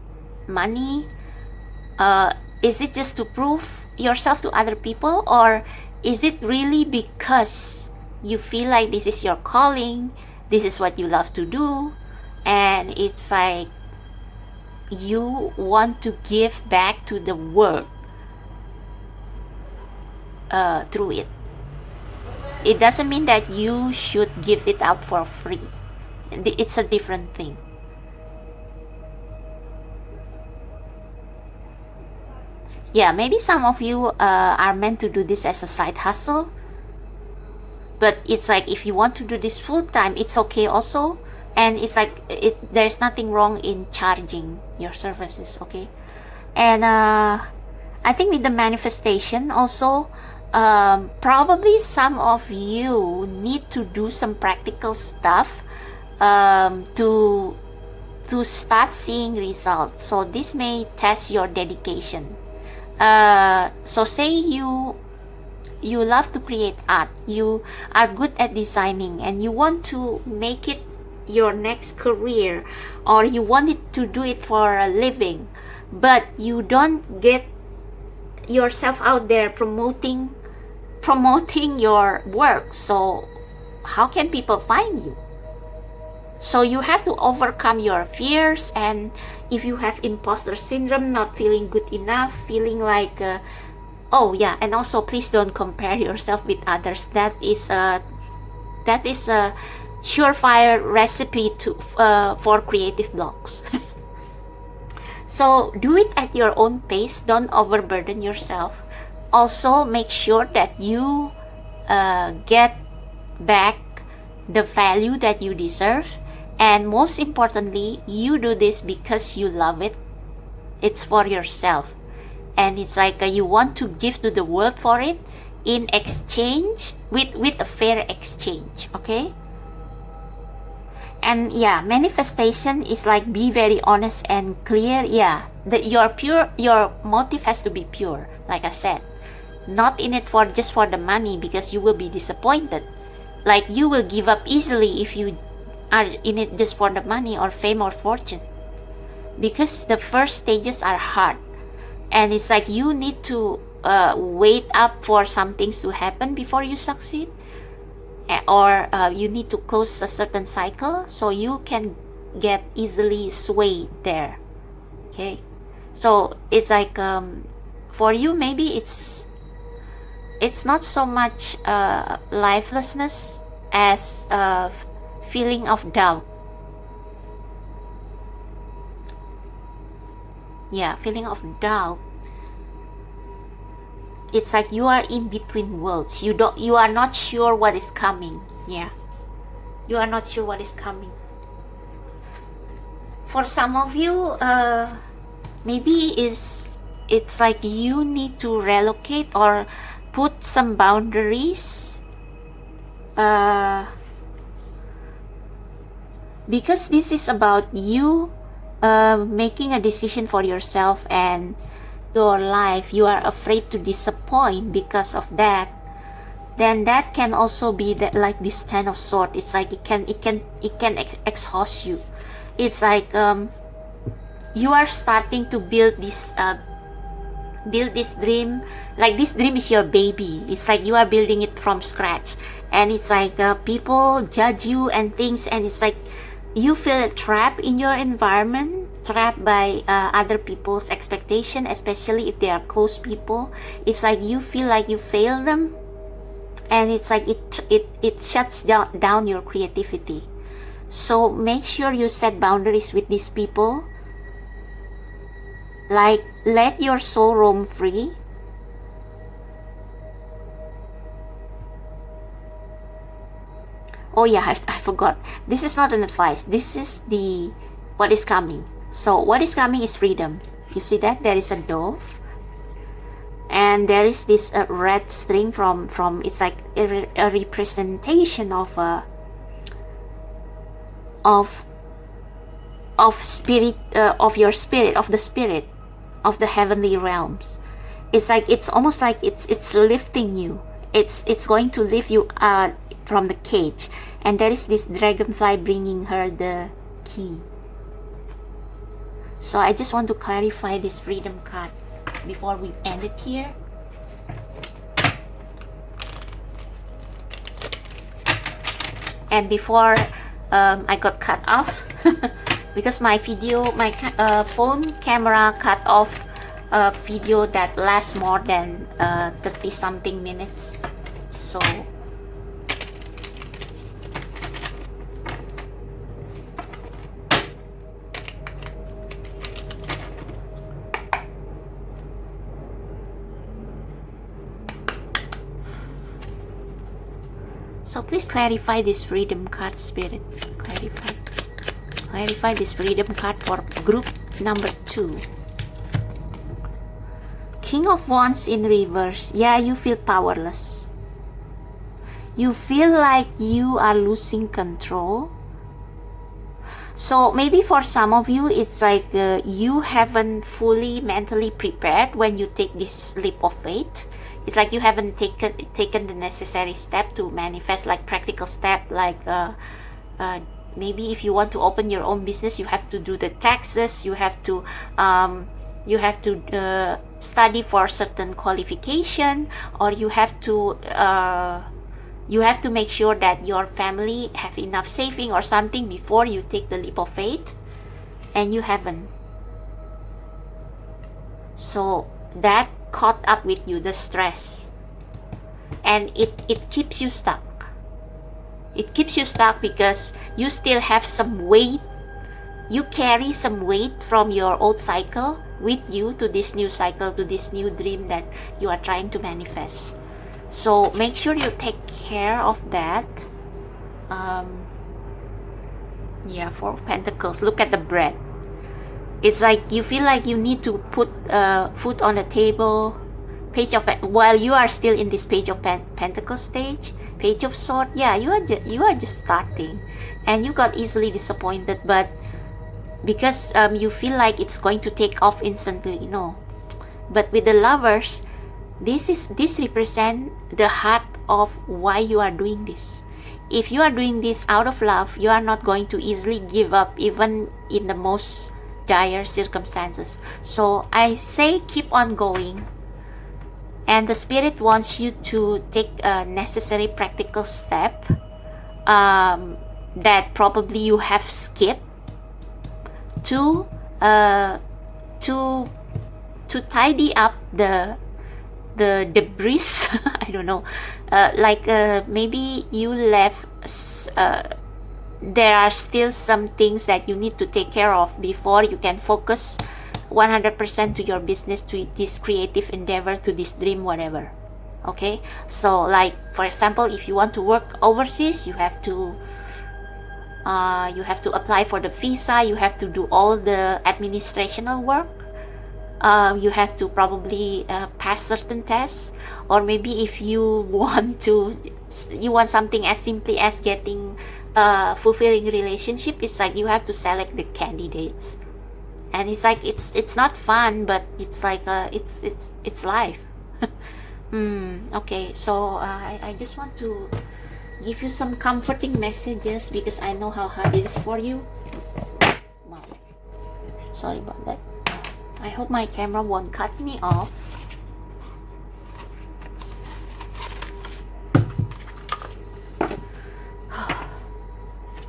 money? Is it just to prove yourself to other people, or is it really because you feel like this is your calling, this is what you love to do, and it's like you want to give back to the world through it? It doesn't mean that you should give it out for free. It's a different thing. Yeah, maybe some of you are meant to do this as a side hustle, but it's like if you want to do this full time, it's okay also. And it's like there's nothing wrong in charging your services, okay? And I think with the manifestation also, probably some of you need to do some practical stuff to start seeing results. So this may test your dedication. So say you love to create art, you are good at designing, and you want to make it your next career, or you want to do it for a living, but you don't get yourself out there promoting your work. So how can people find you? So you have to overcome your fears. And if you have imposter syndrome, not feeling good enough, feeling like oh yeah, and also please don't compare yourself with others. That is a surefire recipe for creative blocks. So do it at your own pace. Don't overburden yourself. Also make sure that you get back the value that you deserve. And most importantly, you do this because you love it. It's for yourself. And it's like you want to give to the world for it in exchange, with a fair exchange, okay? And yeah, manifestation is like, be very honest and clear. Yeah, your motive has to be pure, like I said. Not in it for just for the money, because you will be disappointed. Like you will give up easily if you are in it just for the money or fame or fortune, because the first stages are hard, and it's like you need to wait up for some things to happen before you succeed, or you need to close a certain cycle so you can get easily swayed there, okay? So it's like for you, maybe it's not so much lifelessness as feeling of doubt. Yeah, feeling of doubt. It's like you are in between worlds. You are not sure what is coming. Yeah, you are not sure what is coming. For some of you, maybe it's like you need to relocate or put some boundaries, because this is about you making a decision for yourself and your life. You are afraid to disappoint because of that. Then that can also be that, like this Ten of Swords. It's like it can exhaust you. It's like you are starting to build this dream. Like this dream is your baby. It's like you are building it from scratch, and it's like people judge you and things, and it's like you feel trapped in your environment, trapped by other people's expectation, especially if they are close people. It's like you feel like you fail them, and it's like it shuts down your creativity. So make sure you set boundaries with these people. Like, let your soul roam free. Oh yeah, I forgot. This is not an advice. This is what is coming. So what is coming is freedom. You see that? There is a dove. And there is this red string from it's like a representation of spirit, of your spirit, of the spirit of the heavenly realms. It's like it's almost like it's lifting you. It's going to lift you out from the cage, and there is this dragonfly bringing her the key. So I just want to clarify this freedom card before we end it here. And before I got cut off because my phone camera cut off a video that lasts more than 30 something minutes. So please clarify this freedom card, Spirit. Clarify this freedom card for group number 2. King of Wands in reverse. Yeah, you feel powerless. You feel like you are losing control. So maybe for some of you, it's like you haven't fully mentally prepared when you take this leap of faith. It's like you haven't taken the necessary step to manifest, like practical step, like maybe if you want to open your own business, you have to do the taxes, you have to study for certain qualification, or you have to make sure that your family have enough saving or something before you take the leap of faith, and you haven't. So that caught up with you, the stress, and it keeps you stuck. It keeps you stuck because you still have some weight. You carry some weight from your old cycle with you to this new cycle, to this new dream that you are trying to manifest. So make sure you take care of that. Yeah, 4 of Pentacles. Look at the bread. It's like you feel like you need to put food on the table. Page of while you are still in this Page of Pentacles stage, Page of Swords. Yeah, you are just starting, and you got easily disappointed. But because you feel like it's going to take off instantly, no. But with the Lovers, this represents the heart of why you are doing this. If you are doing this out of love, you are not going to easily give up, even in the most dire circumstances. So I say keep on going, and the Spirit wants you to take a necessary practical step that probably you have skipped to tidy up the debris. I don't know, maybe you left there are still some things that you need to take care of before you can focus 100% to your business, to this creative endeavor, to this dream, whatever. Okay, so like for example, if you want to work overseas, you have to apply for the visa, you have to do all the administrational work, you have to probably pass certain tests, or maybe if you want something as simply as getting a fulfilling relationship, it's like you have to select the candidates, and it's like it's not fun, but it's like it's life. Okay, so I just want to give you some comforting messages because I know how hard it is for you. Wow, sorry about that. I hope my camera won't cut me off.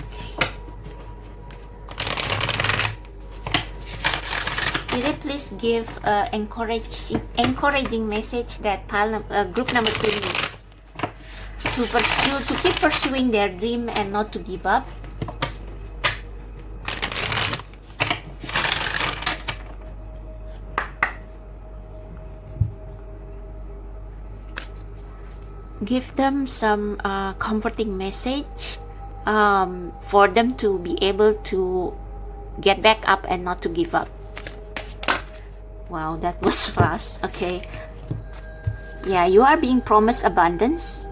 Okay. Spirit, please give encouraging message that group number 2 needs to keep pursuing their dream and not to give up. Give them some comforting message for them to be able to get back up and not to give up. Wow, that was fast. Okay. Yeah, you are being promised abundance.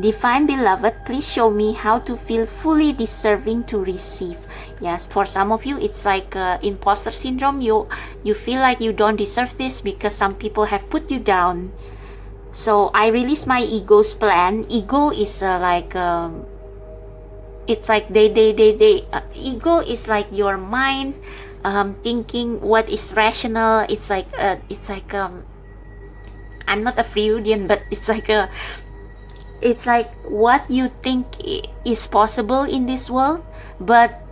Divine Beloved, please show me how to feel fully deserving to receive. Yes, for some of you, it's like imposter syndrome. You feel like you don't deserve this because some people have put you down. So I release my ego's plan. Ego is it's like ego is like your mind thinking what is rational. It's like I'm not a Freudian, but it's like what you think is possible in this world. But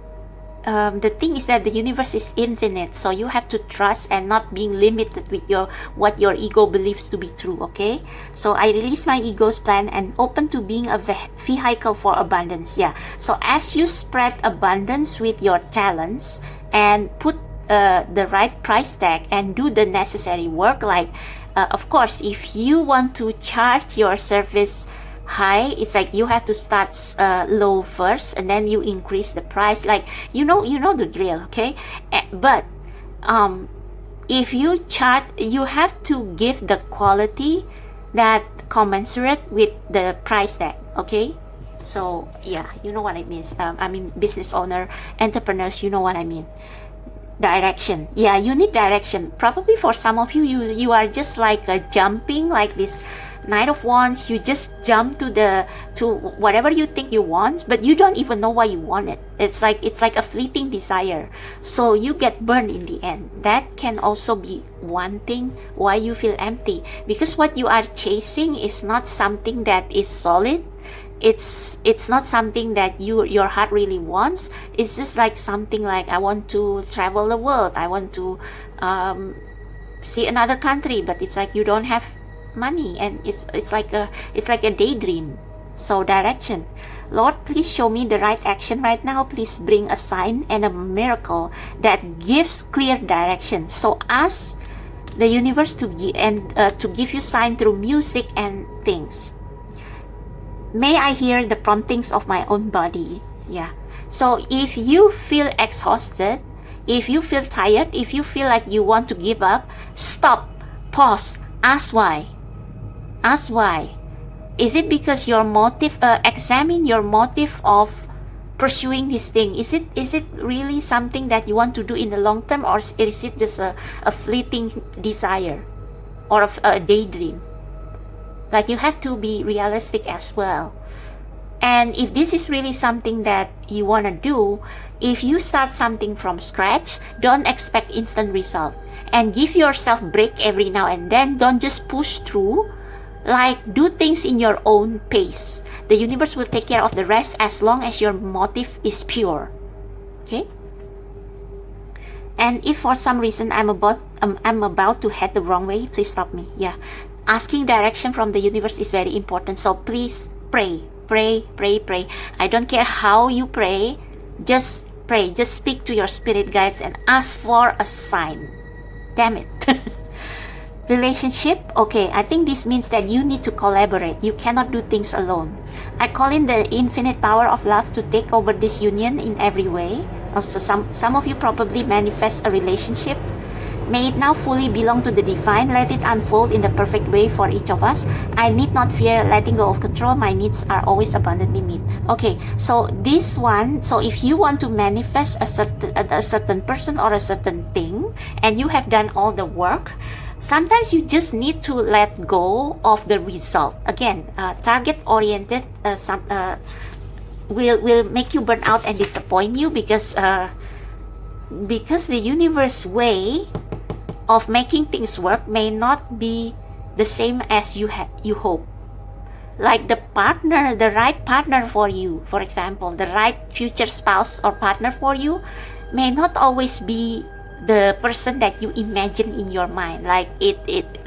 the thing is that the universe is infinite, so you have to trust and not being limited with what your ego believes to be true. Okay, so I release my ego's plan and open to being a vehicle for abundance. Yeah, so as you spread abundance with your talents and put the right price tag and do the necessary work, like of course if you want to charge your service high, it's like you have to start low first and then you increase the price, like you know the drill. Okay, but if you charge, you have to give the quality that commensurate with the price tag. Okay, so yeah, you know what I mean. I mean, business owner, entrepreneurs, you know what I mean. Direction. Yeah, you need direction. Probably for some of you, you are just like jumping, like this Knight of Wands. You just jump to whatever you think you want, but you don't even know why you want it. It's like a fleeting desire, so you get burned in the end. That can also be one thing why you feel empty, because what you are chasing is not something that is solid. It's not something that your heart really wants. It's just like something like, I want to travel the world, I want to see another country, but it's like you don't have money, and it's like a daydream. So direction. Lord, please show me the right action right now. Please bring a sign and a miracle that gives clear direction. So ask the universe to give you sign through music and things. May I hear the promptings of my own body. Yeah. So if you feel exhausted, if you feel tired, if you feel like you want to give up, stop, pause, ask why. Ask why. Is it because your motive? Examine your motive of pursuing this thing. Is it really something that you want to do in the long term, or is it just a fleeting desire or a daydream? Like, you have to be realistic as well. And if this is really something that you want to do, if you start something from scratch, don't expect instant result, and give yourself break every now and then. Don't just push through. Like, do things in your own pace. The universe will take care of the rest as long as your motive is pure. Okay? And if for some reason I'm about to head the wrong way, please stop me. Yeah. Asking direction from the universe is very important. So please pray. I don't care how you pray. Just pray. Just speak to your spirit guides and ask for a sign. Damn it. Relationship. Okay, I think this means that you need to collaborate. You cannot do things alone. I call in the infinite power of love to take over this union in every way. Also, some of you probably manifest a relationship. May it now fully belong to the divine. Let it unfold in the perfect way for each of us. I need not fear letting go of control. My needs are always abundantly met. Okay, so this one, so if you want to manifest a certain person or a certain thing, and you have done all the work, sometimes you just need to let go of the result. Again, target oriented will make you burn out and disappoint you, because the universe way of making things work may not be the same as you hope. Like the right partner for you, for example, the right future spouse or partner for you may not always be the person that you imagine in your mind. Like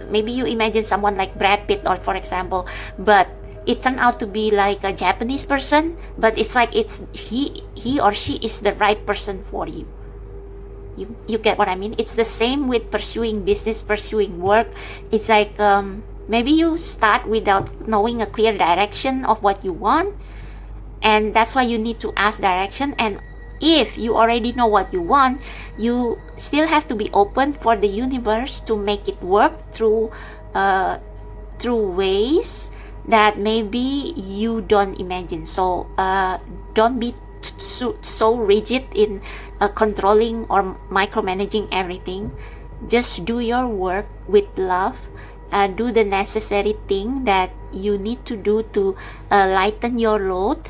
maybe you imagine someone like Brad Pitt, or for example, but it turned out to be like a Japanese person, but it's like he or she is the right person for you. You get what I mean? It's the same with pursuing business, pursuing work. It's like maybe you start without knowing a clear direction of what you want, and that's why you need to ask direction. And if you already know what you want, you still have to be open for the universe to make it work through ways that maybe you don't imagine. So don't be so rigid in controlling or micromanaging everything. Just do your work with love. Do the necessary thing that you need to do to lighten your load.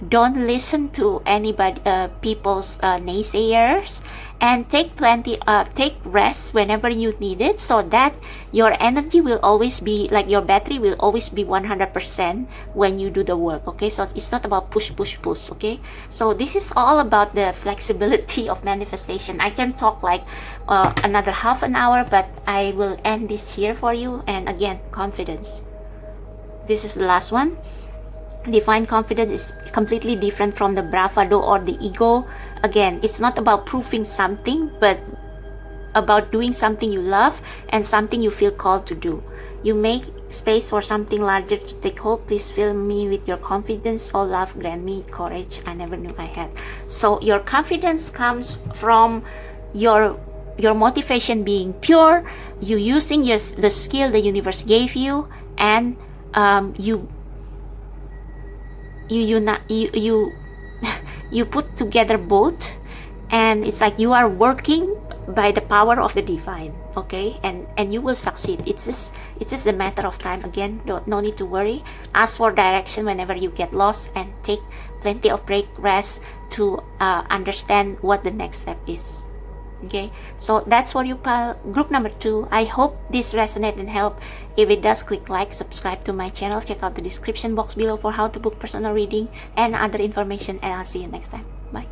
don't listen to anybody, people's naysayers, and take rest whenever you need it, so that your energy will always be like, your battery will always be 100% when you do the work. Okay, so it's not about push. Okay, so this is all about the flexibility of manifestation. I can talk like another half an hour, but I will end this here for you. And again, confidence. This is the last one. Divine confidence is completely different from the bravado or the ego. Again, it's not about proving something, but about doing something you love and something you feel called to do. You make space for something larger to take hold. Please fill me with your confidence. Oh love, grant me courage I never knew I had. So your confidence comes from your motivation being pure, you using the skill the universe gave you, and you put together both, and it's like you are working by the power of the divine. Okay, and you will succeed. It's just a matter of time. Again, no need to worry. Ask for direction whenever you get lost, and take plenty of break, rest to understand what the next step is. Okay, so that's for you, pal. Group number 2. I hope this resonated and helped. If it does, click like, subscribe to my channel, check out the description box below for how to book personal reading and other information, and I'll see you next time. Bye.